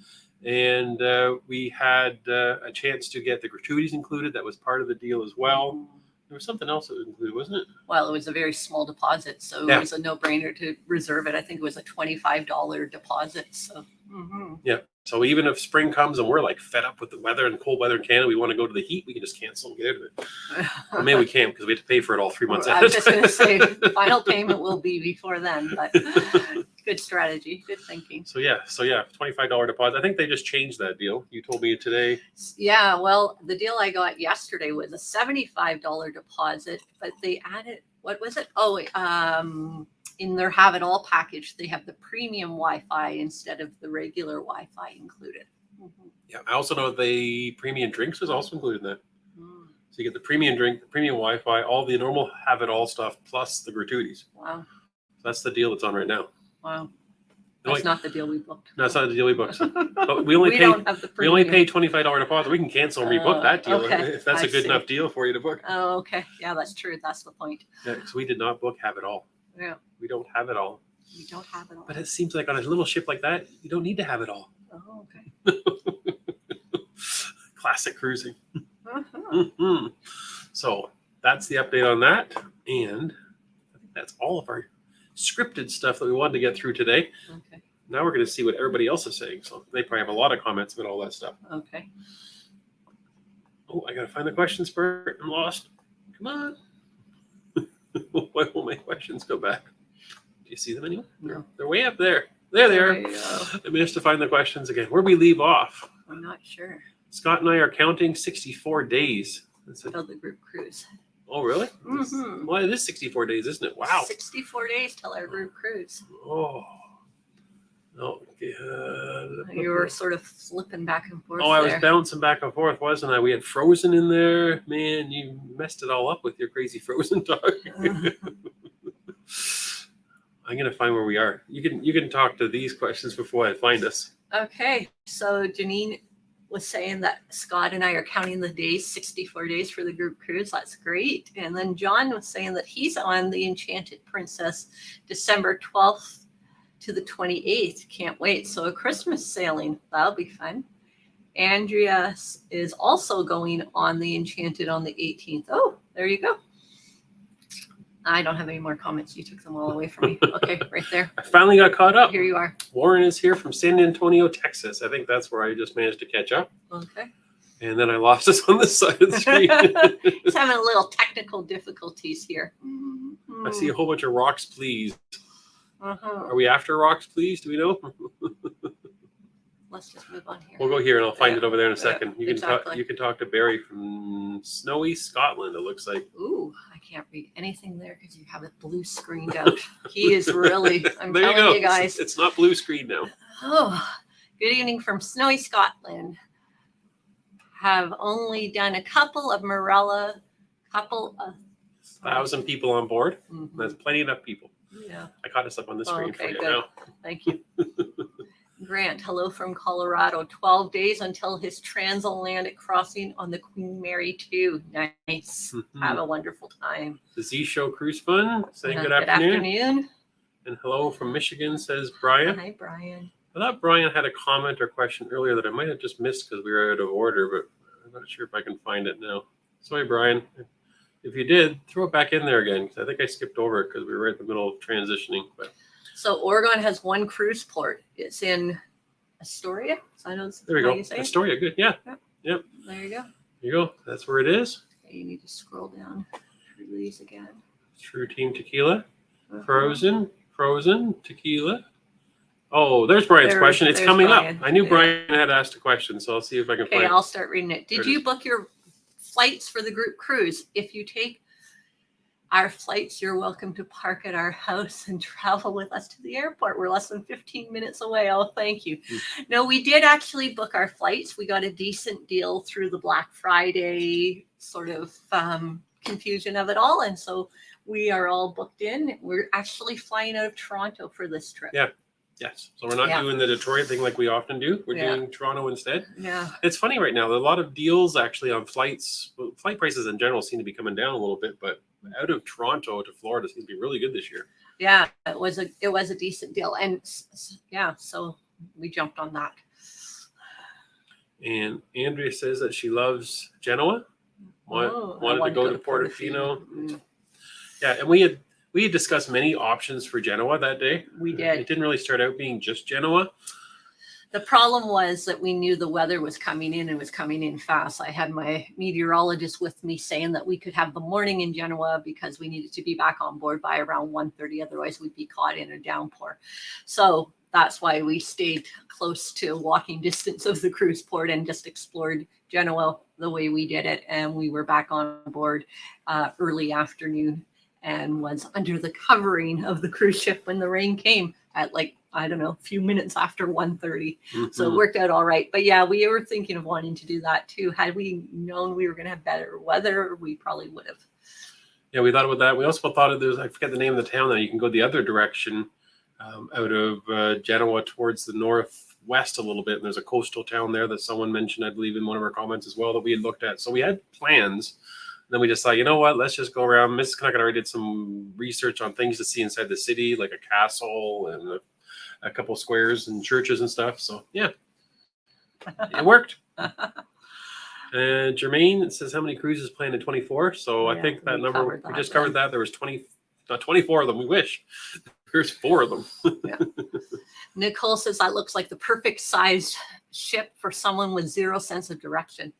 And we had a chance to get the gratuities included. That was part of the deal as well. There was something else that was included, wasn't it? Well, it was a very small deposit, so it was a no-brainer to reserve it. I think it was a $25 deposit. So yeah. So even if spring comes and we're like fed up with the weather and cold weather in Canada, we want to go to the heat, we can just cancel and get out of it. Well, maybe we can't, because we have to pay for it all 3 months I ahead. was just going to say, final payment will be before then, but good strategy, good thinking. So $25 deposit. I think they just changed that deal. You told me today. Yeah, well, the deal I got yesterday was a $75 deposit, but they added, what was it? Oh, in their Have It All package, they have the premium Wi-Fi instead of the regular Wi-Fi included. Yeah, I also know the premium drinks was also included in that. So you get the premium drink, the premium Wi-Fi, all the normal Have It All stuff, plus the gratuities. Wow. So that's the deal that's on right now. Wow. That's not the deal we booked. No, it's not the deal we booked. But we only pay $25 deposit. We can cancel and rebook that deal if that's a good enough deal for you to book. Oh, okay. Yeah, that's true. That's the point. Yeah, so we did not book Have It All. Yeah. We don't have it all. We don't have it all. But it seems like on a little ship like that, you don't need to have it all. Oh, okay. Classic cruising. So that's the update on that. And I think that's all of our scripted stuff that we wanted to get through today. Okay. Now we're going to see what everybody else is saying. So they probably have a lot of comments about all that stuff. Okay. Oh, I got to find the questions, Bert. I'm lost. Come on. Why won't my questions go back? Do you see them anywhere? No. They're way up there. There they are. I managed to find the questions again. Where we leave off? I'm not sure. Scott and I are counting 64 days. Until the group cruise. Oh, really? Well, it is 64 days, isn't it? Wow. 64 days till our group cruise. Oh. Oh, You were sort of flipping back and forth. oh, I was there. bouncing back and forth, wasn't I? We had Frozen in there. Man, you messed it all up with your crazy Frozen talk. I'm gonna find where we are. You can talk to these questions before I find us. Okay, so Janine was saying that Scott and I are counting the days, 64 days for the group cruise. That's great. And then John was saying that he's on the Enchanted Princess December 12th to the 28th. Can't wait. So a Christmas sailing. That'll be fun. Andrea is also going on the Enchanted on the 18th. Oh, there you go. I don't have any more comments. You took them all away from me. Okay, right there. I finally got caught up. Here you are. Warren is here from San Antonio, Texas. I think that's where I just managed to catch up. Okay. And then I lost us on this side of the screen. He's having a little technical difficulties here. I see a whole bunch of rocks, please. Uh-huh. Are we after rocks, please? Do we know? Let's just move on here. We'll go here and I'll find Yeah. it over there in a second. You can Exactly. you can talk to Barry from snowy Scotland, it looks like. Ooh, I can't read anything there because you have it blue screened out. He is really, I'm There you telling go. you guys. It's not blue screen now. Oh, good evening from snowy Scotland. Have only done a couple of Morella, couple of 1,000 people on board. Mhm. That's plenty enough people. Yeah, I caught us up on the screen okay, for you good. now. Thank you. Grant, hello from Colorado. 12 days until his transatlantic crossing on the Queen Mary 2. Nice. Mhm. Have a wonderful time. The Z Show Cruise Fun saying good Good afternoon. afternoon. And hello from Michigan, says Brian. Hi, Brian. I thought Brian had a comment or question earlier that I might have just missed because we were out of order, but I'm not sure if I can find it now. Sorry, Brian. If you did, throw it back in there again, because I think I skipped over it because we were right in the middle of transitioning. But So Oregon has one cruise port. It's in Astoria. So I know there we how go. you say it. Astoria, good. Yeah, There you go. there you go. That's where it is. Okay, you need to scroll down through these again. True Team Tequila. Uh-huh. Frozen, tequila. Oh, there's Brian's question. It's there's coming Brian. up. I knew Yeah. Brian had asked a question, so I'll see if I can Okay, find it. I'll start reading it. There Did it you is. book your flights for the group cruise? If you take our flights, you're welcome to park at our house and travel with us to the airport. We're less than 15 minutes away. Oh, thank you. No, we did actually book our flights. We got a decent deal through the Black Friday sort of confusion of it all. And so we are all booked in. We're actually flying out of Toronto for this trip. Yeah. Yes. So we're not Yeah. doing the Detroit thing like we often do. We're Yeah. doing Toronto instead. Yeah. It's funny right now. There are a lot of deals actually on flights. Well, flight prices in general seem to be coming down a little bit, but out of Toronto to Florida seems to be really good this year. Yeah, it was a decent deal. And yeah, so we jumped on that. And Andrea says that she loves Genoa. I Wanted to go to Portofino. Mm, Yeah, and we had discussed many options for Genoa that day. we It did. didn't really start out being just Genoa. The problem was that we knew the weather was coming in and was coming in fast. I had my meteorologist with me saying that we could have the morning in Genoa because we needed to be back on board by around 1:30. Otherwise, we'd be caught in a downpour. So that's why we stayed close to walking distance of the cruise port and just explored Genoa the way we did it. And we were back on board early afternoon and was under the covering of the cruise ship when the rain came at a few minutes after 1:30. So it worked out all right. But yeah, we were thinking of wanting to do that too. Had we known we were going to have better weather, we probably would have. Yeah, we thought about that. We also thought I forget the name of the town now. You can go the other direction out of Genoa towards the northwest a little bit. And there's a coastal town there that someone mentioned, I believe, in one of our comments as well that we had looked at. So we had plans. And then we decided, you know what, let's just go around. Mrs. Knuckett already did some research on things to see inside the city, like a castle and a couple squares and churches and stuff. So yeah, it worked. Jermaine says how many cruises planned in 24. So I Yeah, think that we number covered we that, just covered that. There was 24 of them. We wish there's 4 of them. Nicole says that looks like the perfect sized ship for someone with zero sense of direction.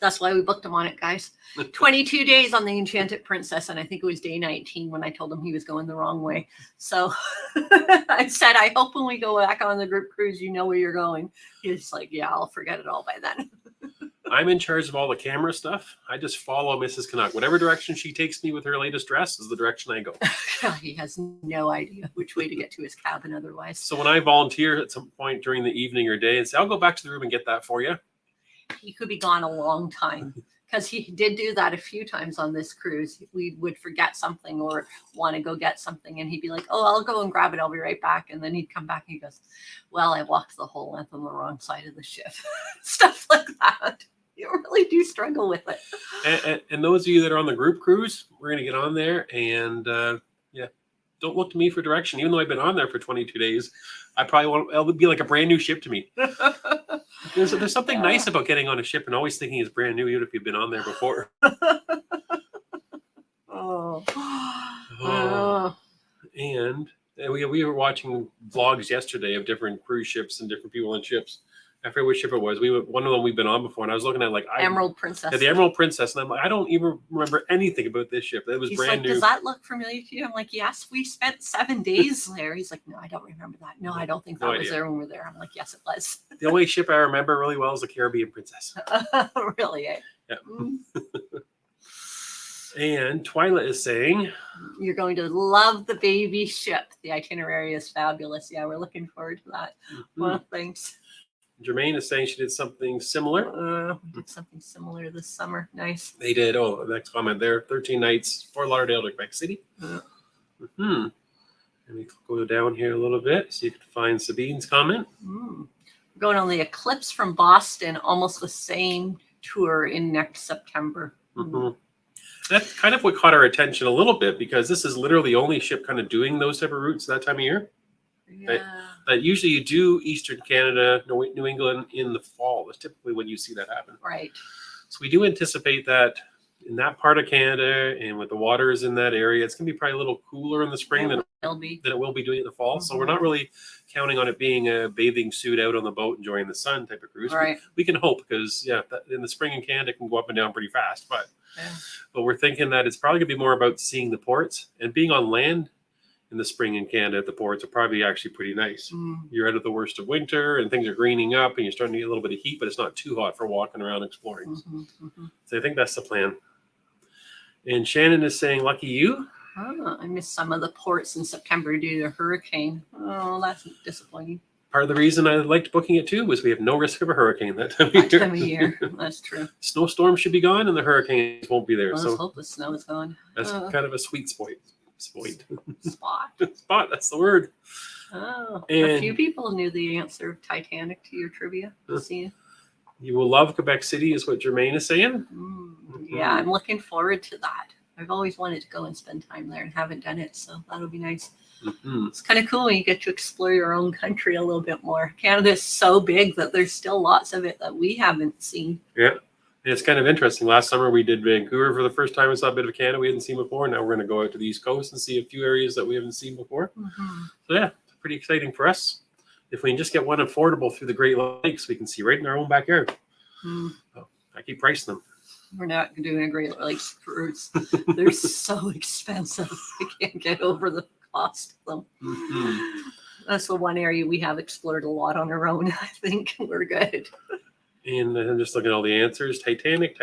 That's why we booked him on it, guys. 22 days on the Enchanted Princess, and I think it was day 19 when I told him he was going the wrong way. So I said, I hope when we go back on the group cruise, you know where you're going. He's like, yeah, I'll forget it all by then. I'm in charge of all the camera stuff. I just follow Mrs. Canuck. Whatever direction she takes me with her latest dress is the direction I go. He has no idea which way to get to his cabin otherwise. So when I volunteer at some point during the evening or day and say, I'll go back to the room and get that for you. He could be gone a long time. Because he did do that a few times on this cruise. We would forget something or want to go get something, and he'd be like, "Oh, I'll go and grab it. I'll be right back." And then he'd come back and he goes, "Well, I walked the whole length on the wrong side of the ship." Stuff like that. You really do struggle with it. And those of you that are on the group cruise, we're going to get on there and don't look to me for direction. Even though I've been on there for 22 days, I probably won't. It'll be like a brand new ship to me. There's something nice about getting on a ship and always thinking it's brand new, even if you've been on there before. And we were watching vlogs yesterday of different cruise ships and different people on ships. I forget which ship it was. One of them we've been on before, and I was looking at Emerald Princess. The Emerald Princess, and I'm like, I don't even remember anything about this ship. It was brand new. Does that look familiar to you? I'm like, yes, we spent 7 days there. He's like, no, I don't remember that. No, I don't think that was there when we were there. I'm like, yes, it was. The only ship I remember really well is the Caribbean Princess. Really? Eh? Yeah. And Twyla is saying, you're going to love the baby ship. The itinerary is fabulous. Yeah, we're looking forward to that. Well, thanks. Jermaine is saying she did something similar. Did something similar this summer. Nice. They did. Oh, next comment there. 13 nights, Fort Lauderdale to Quebec City. And we go down here a little bit so you can find Sabine's comment. We're going on the Eclipse from Boston, almost the same tour in next September. That's kind of what caught our attention a little bit, because this is literally the only ship kind of doing those type of routes that time of year. Yeah. Right? Usually you do Eastern Canada, New England in the fall. That's typically when you see that happen. Right. So we do anticipate that in that part of Canada and with the waters in that area, it's going to be probably a little cooler in the spring than it will be doing in the fall. So we're not really counting on it being a bathing suit out on the boat enjoying the sun type of cruise. Right. We can hope, because in the spring in Canada it can go up and down pretty fast. But we're thinking that it's probably going to be more about seeing the ports, and being on land in the spring in Canada at the ports are probably actually pretty nice. You're out of the worst of winter and things are greening up and you're starting to get a little bit of heat, but it's not too hot for walking around exploring. So I think that's the plan. And Shannon is saying, lucky you. I missed some of the ports in September due to a hurricane. Oh, that's disappointing. Part of the reason I liked booking it too was we have no risk of a hurricane that time of year. That's true. Snowstorm should be gone and the hurricanes won't be there. Let's hope the snow is gone. That's kind of a sweet spot. Spot. That's the word. Oh, a few people knew the answer of Titanic to your trivia. See, you will love Quebec City, is what Jermaine is saying. Yeah, I'm looking forward to that. I've always wanted to go and spend time there and haven't done it, so that'll be nice. It's kind of cool when you get to explore your own country a little bit more. Canada is so big that there's still lots of it that we haven't seen. Yeah. And it's kind of interesting. Last summer we did Vancouver for the first time and saw a bit of Canada we hadn't seen before. Now we're going to go out to the East Coast and see a few areas that we haven't seen before. So yeah, it's pretty exciting for us. If we can just get one affordable through the Great Lakes, we can see right in our own backyard. So I keep pricing them. We're not doing a Great Lakes cruise. They're so expensive. I can't get over the cost of them. That's the one area we have explored a lot on our own. I think we're good. And I'm just looking at all the answers. Titanic,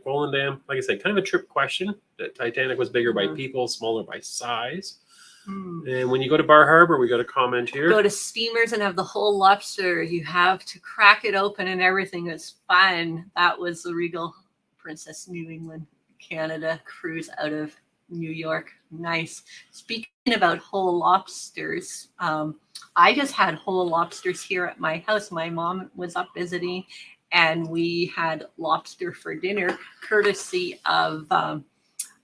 Golden Dam. Like I said, kind of a trip question. That Titanic was bigger by people, smaller by size. And when you go to Bar Harbor, we got a comment here. Go to steamers and have the whole lobster. You have to crack it open and everything. It's fun. That was the Regal Princess New England, Canada cruise out of New York. Nice. Speaking about whole lobsters, I just had whole lobsters here at my house. My mom was up visiting and we had lobster for dinner, courtesy of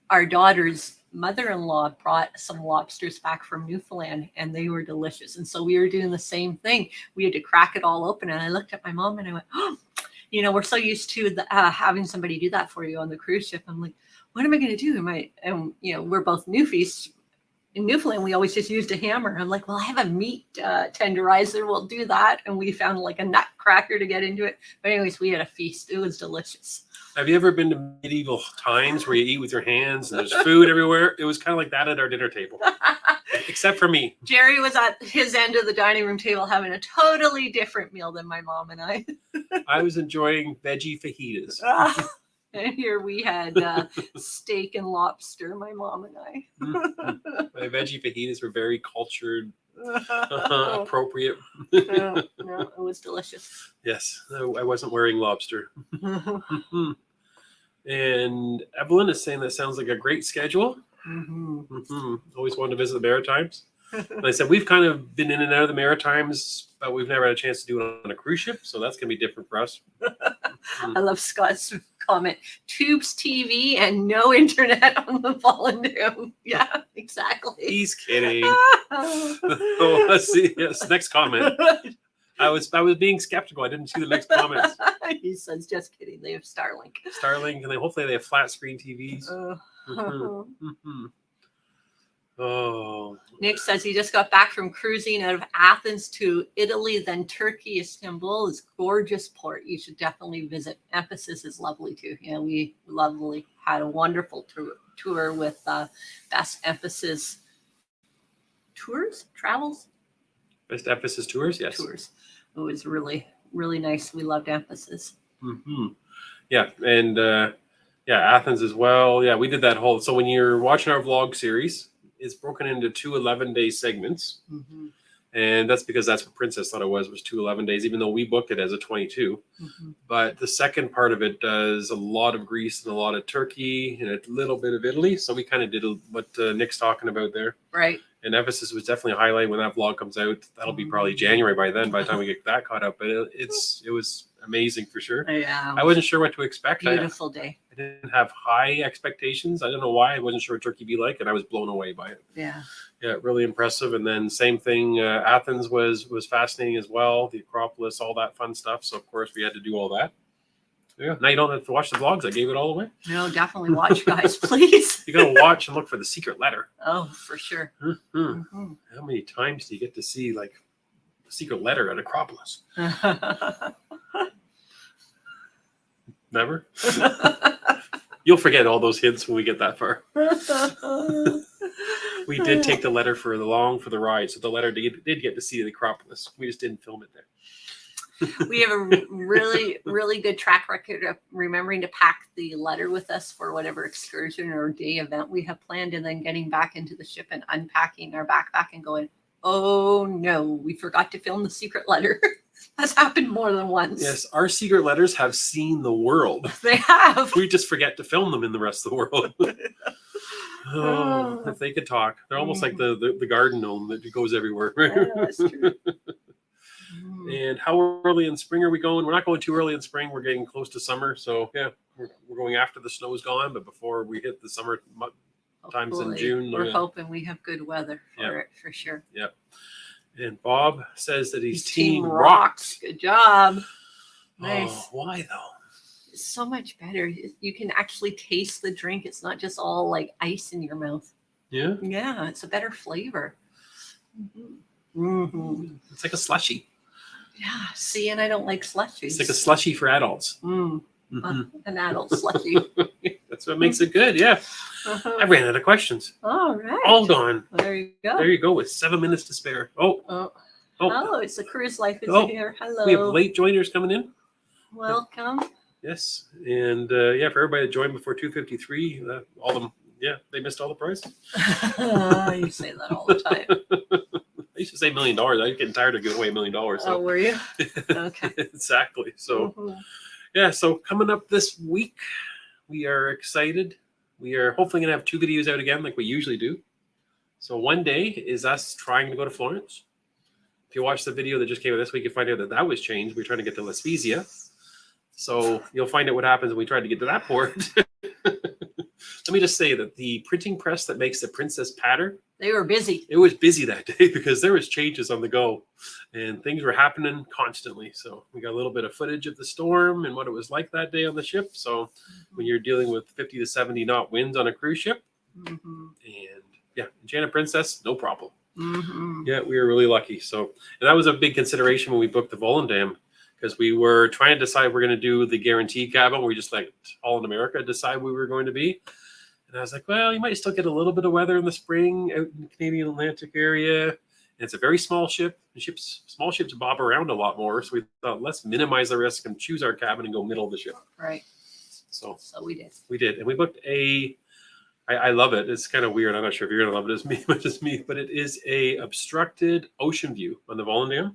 our daughter's mother-in-law brought some lobsters back from Newfoundland and they were delicious. And so we were doing the same thing. We had to crack it all open. And I looked at my mom and I went, oh, we're so used to having somebody do that for you on the cruise ship. I'm like, what am I going to do? And we're both newfies. in Newfoundland, we always just used a hammer. I'm like, well, I have a meat tenderizer. We'll do that. And we found like a nut cracker to get into it. But anyways, we had a feast. It was delicious. Have you ever been to medieval times where you eat with your hands and there's food everywhere? It was kind of like that at our dinner table, except for me. Jerry was at his end of the dining room table having a totally different meal than my mom and I. I was enjoying veggie fajitas. And here we had steak and lobster, my mom and I. My veggie fajitas were very cultured, appropriate. No, it was delicious. Yes, I wasn't wearing lobster. And Evelyn is saying that sounds like a great schedule. Always wanted to visit the Maritimes. And I said, we've kind of been in and out of the Maritimes, but we've never had a chance to do it on a cruise ship. So that's going to be different for us. I love Scott's comment. Tubes TV and no internet on the Volunteer. Yeah, exactly. He's kidding. Oh, let's see. Yes, next comment. I was being skeptical. I didn't see the next comments. He says, just kidding. They have Starlink. Starlink, and hopefully they have flat screen TVs. Oh. Nick says he just got back from cruising out of Athens to Italy, then Turkey. Istanbul is gorgeous port. You should definitely visit. Ephesus is lovely too. Yeah, we had a wonderful tour with Best Ephesus travels. Best Ephesus tours, yes. Tours. It was really, really nice. We loved Ephesus. Yeah, and Athens as well. Yeah, we did that whole. So when you're watching our vlog series, it's broken into 2 11-day segments. And that's because that's what Princess thought it was 2 11 days, even though we booked it as a 22. But the second part of it does a lot of Greece and a lot of Turkey and a little bit of Italy. So we kind of did what Nick's talking about there. Right. And Ephesus was definitely a highlight when that vlog comes out. That'll be probably January by then, by the time we get that caught up. But it was amazing for sure. Yeah. I wasn't sure what to expect. Beautiful day. I didn't have high expectations. I don't know why. I wasn't sure what Turkey be like, and I was blown away by it. Yeah. Yeah, really impressive. And then same thing, Athens was fascinating as well. The Acropolis, all that fun stuff. So of course we had to do all that. Yeah. Now you don't have to watch the vlogs. I gave it all away. No, definitely watch, guys, please. You got to watch and look for the secret letter. Oh, for sure. How many times do you get to see like the secret letter at Acropolis? Never. You'll forget all those hints when we get that far. We did take the letter for the ride, so the letter did get to see the Acropolis. We just didn't film it there. We have a really, really good track record of remembering to pack the letter with us for whatever excursion or day event we have planned, and then getting back into the ship and unpacking our backpack and going, oh no, we forgot to film the secret letter. That's happened more than once. Yes, our secret letters have seen the world. They have. We just forget to film them in the rest of the world. Oh, if they could talk. They're almost like the garden gnome that goes everywhere. Yeah, that's true. And how early in spring are we going? We're not going too early in spring. We're getting close to summer. So yeah, we're going after the snow's gone, but before we hit the summer times in June. We're hoping we have good weather for it, for sure. Yep. And Bob says that he's Team Rocks. Good job. Nice. Oh, why though? It's so much better. You can actually taste the drink. It's not just all like ice in your mouth. Yeah? Yeah, it's a better flavor. It's like a slushie. Yeah, see, and I don't like slushies. It's like a slushie for adults. An adult slushie. That's what makes it good, yeah. I ran out of questions. All right. All gone. There you go. There you go, with 7 minutes to spare. Oh, it's the cruise life is here. Hello. We have late joiners coming in. Welcome. Yes, and for everybody that joined before 2:53, all them, they missed all the price. You say that all the time. I used to say $1 million. I was getting tired of giving away $1 million. So. Oh, were you? Okay. Exactly. So, so coming up this week, we are excited. We are hopefully going to have 2 videos out again like we usually do. So one day is us trying to go to Florence. If you watch the video that just came out this week, you find out that was changed. We're trying to get to La Spezia. So you'll find out what happens when we try to get to that port. Let me just say that the printing press that makes the Princess pattern, they were busy. It was busy that day because there was changes on the go and things were happening constantly. So we got a little bit of footage of the storm and what it was like that day on the ship. So when you're dealing with 50 to 70 knot winds on a cruise ship, and Yeah, Enchanted Princess, no problem. Mm-hmm. Yeah, we were really lucky. So, and that was a big consideration when we booked the Volendam, because we were trying to decide we're going to do the guaranteed cabin. We just like all in America decide we were going to be. And I was like, well, you might still get a little bit of weather in the spring out in the Canadian Atlantic area. And it's a very small ship. Small ships bob around a lot more. So we thought, let's minimize the risk and choose our cabin and go middle of the ship. Right. So we did. We did. And we booked I love it. It's kind of weird. I'm not sure if you're going to love it as much as me, but it is a obstructed ocean view on the Volendam,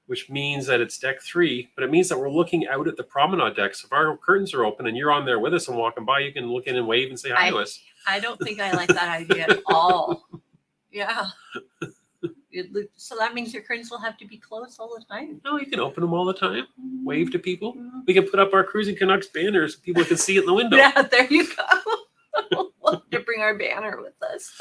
which means that it's deck 3, but it means that we're looking out at the promenade deck. So if our curtains are open and you're on there with us and walking by, you can look in and wave and say hi to us. I don't think I like that idea at all. Yeah. So that means your curtains will have to be closed all the time. No, you can open them all the time. Wave to people. We can put up our Cruising Canucks banners. People can see it in the window. Yeah, there you go. We'll have to bring our banner with us.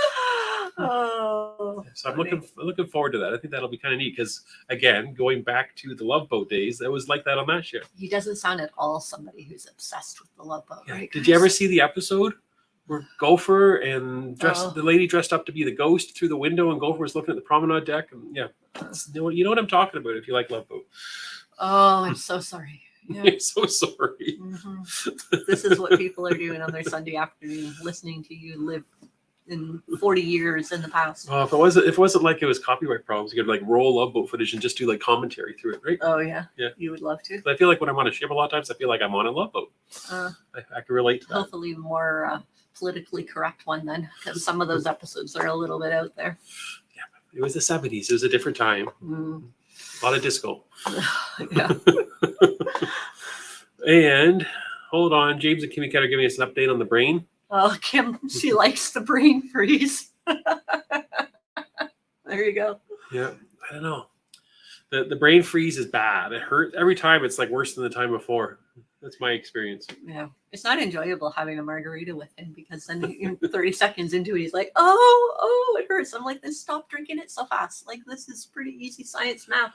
Oh, so I'm looking forward to that. I think that'll be kind of neat because, again, going back to the Love Boat days, that was like that on that ship. He doesn't sound at all somebody who's obsessed with the Love Boat. Yeah. Right, Did you ever see the episode where Gopher and the lady dressed up to be the ghost through the window, and Gopher was looking at the promenade deck? And yeah, you know what I'm talking about if you like Love Boat. Oh, I'm so sorry. Yeah. I'm so sorry. Mm-hmm. This is what people are doing on their Sunday afternoon, listening to you live in 40 years in the past. Oh, if it wasn't like it was copyright problems, you could like roll Love Boat footage and just do like commentary through it, right? Oh yeah, yeah. You would love to. I feel like when I'm on a ship, a lot of times I feel like I'm on a Love Boat. I can relate to that. Hopefully, more politically correct one then, because some of those episodes are a little bit out there. Yeah, it was the 70s. It was a different time. A lot of disco. Yeah. And hold on, James and Kimmy are giving us an update on the brain. Oh, Kim, she likes the brain freeze. There you go. Yeah, I don't know. The brain freeze is bad. It hurts every time. It's like worse than the time before. That's my experience. Yeah, it's not enjoyable having a margarita with him because then 30 seconds into it, he's like, "Oh, it hurts." I'm like, "Then stop drinking it so fast. Like this is pretty easy science math."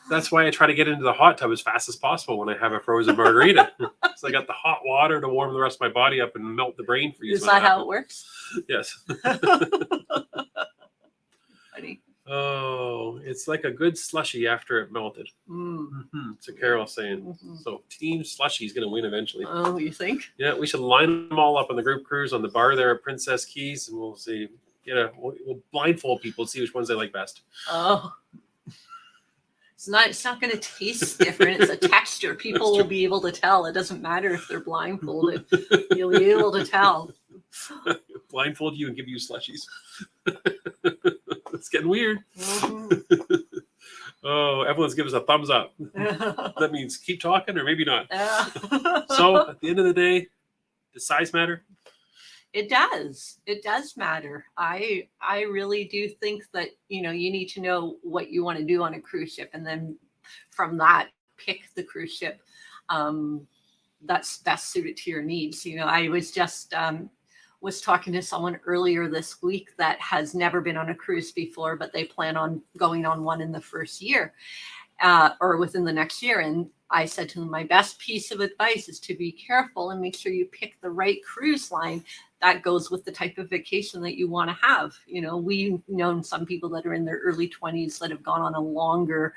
That's why I try to get into the hot tub as fast as possible when I have a frozen margarita. So I got the hot water to warm the rest of my body up and melt the brain freeze. Is that how it works? Yes. Funny. Oh, it's like a good slushy after it melted. It's a Carol saying. So Team Slushy is going to win eventually. Oh, you think? Yeah, we should line them all up on the group cruise on the bar there at Princess Keys, and we'll see. We'll blindfold people and see which ones they like best. Oh. It's not going to taste different. It's a texture. People will be able to tell. It doesn't matter if they're blindfolded. You'll be able to tell. Blindfold you and give you slushies. It's getting weird. Oh, everyone's giving us a thumbs up. That means keep talking or maybe not. So at the end of the day, does size matter? It does. It does matter. I really do think that, you need to know what you want to do on a cruise ship. And then from that, pick the cruise ship that's best suited to your needs. I was just was talking to someone earlier this week that has never been on a cruise before, but they plan on going on one in the first year or within the next year. And I said to them, my best piece of advice is to be careful and make sure you pick the right cruise line that goes with the type of vacation that you want to have. We've known some people that are in their early 20s that have gone on a longer,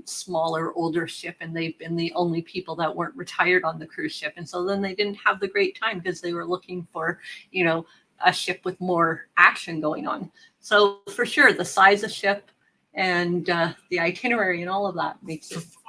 smaller, older ship, and they've been the only people that weren't retired on the cruise ship. And so then they didn't have the great time because they were looking for, a ship with more action going on. So for sure, the size of ship and the itinerary and all of that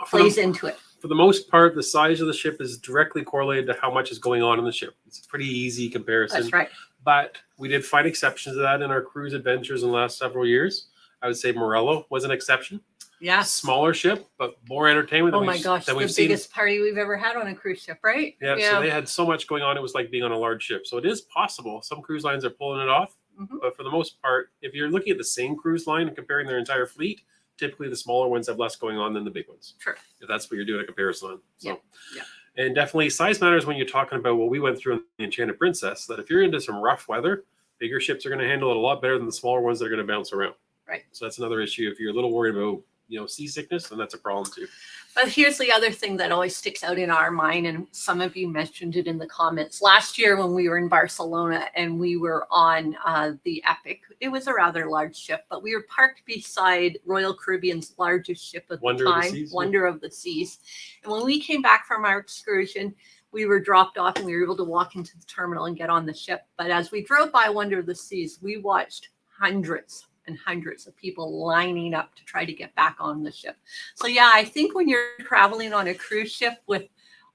plays into it. For the most part, the size of the ship is directly correlated to how much is going on in the ship. It's a pretty easy comparison. That's right. But we did find exceptions to that in our cruise adventures in the last several years. I would say Morello was an exception. Yeah. Smaller ship, but more entertainment. Oh my gosh, the biggest party we've ever had on a cruise ship, right? Yeah, so they had so much going on. It was like being on a large ship. So it is possible. Some cruise lines are pulling it off. But for the most part, if you're looking at the same cruise line and comparing their entire fleet, typically the smaller ones have less going on than the big ones. Sure. If that's what you're doing a comparison on. So, yeah. And definitely size matters when you're talking about what we went through in the Enchanted Princess, that if you're into some rough weather, bigger ships are going to handle it a lot better than the smaller ones that are going to bounce around. Right. So that's another issue. If you're a little worried about seasickness, then that's a problem too. But here's the other thing that always sticks out in our mind, and some of you mentioned it in the comments. Last year when we were in Barcelona and we were on the Epic, it was a rather large ship, but we were parked beside Royal Caribbean's largest ship at the time, Wonder of the Seas. And when we came back from our excursion, we were dropped off and we were able to walk into the terminal and get on the ship. But as we drove by Wonder of the Seas, we watched hundreds and hundreds of people lining up to try to get back on the ship. So yeah, I think when you're traveling on a cruise ship with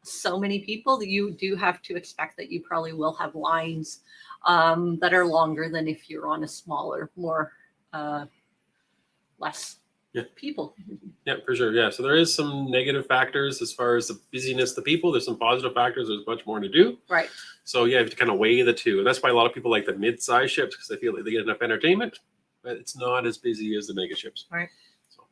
so many people, you do have to expect that you probably will have lines that are longer than if you're on a smaller, more less people. Yeah, for sure. Yeah, so there is some negative factors as far as the busyness of the people. There's some positive factors. There's much more to do. Right. So yeah, you have to kind of weigh the two. And that's why a lot of people like the mid-size ships, because they feel like they get enough entertainment, but it's not as busy as the mega ships. Right. So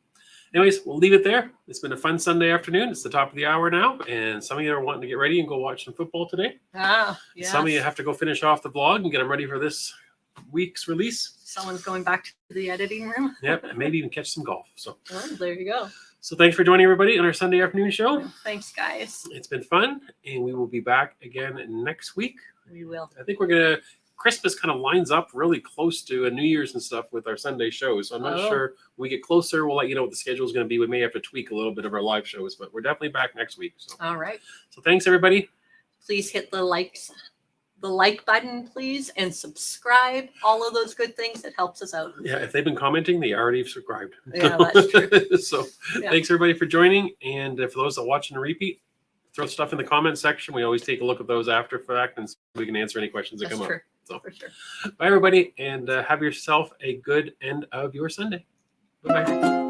anyways, we'll leave it there. It's been a fun Sunday afternoon. It's the top of the hour now, and some of you are wanting to get ready and go watch some football today. Ah, yes. Some of you have to go finish off the vlog and get them ready for this week's release. Someone's going back to the editing room. Yep, and maybe even catch some golf. So there you go. So thanks for joining everybody on our Sunday afternoon show. Thanks, guys. It's been fun, and we will be back again next week. We will. I think Christmas kind of lines up really close to a New Year's and stuff with our Sunday shows. So I'm not sure. When we get closer, we'll let you know what the schedule is going to be. We may have to tweak a little bit of our live shows, but we're definitely back next week. So. All right. So thanks, everybody. Please hit the like button, please, and subscribe. All of those good things. It helps us out. Yeah, if they've been commenting, they already subscribed. Yeah, that's true. So thanks, everybody, for joining. And for those that watch and repeat, throw stuff in the comment section. We always take a look at those after fact, and we can answer any questions that come up. So, for sure. Bye, everybody, and have yourself a good end of your Sunday. Bye-bye.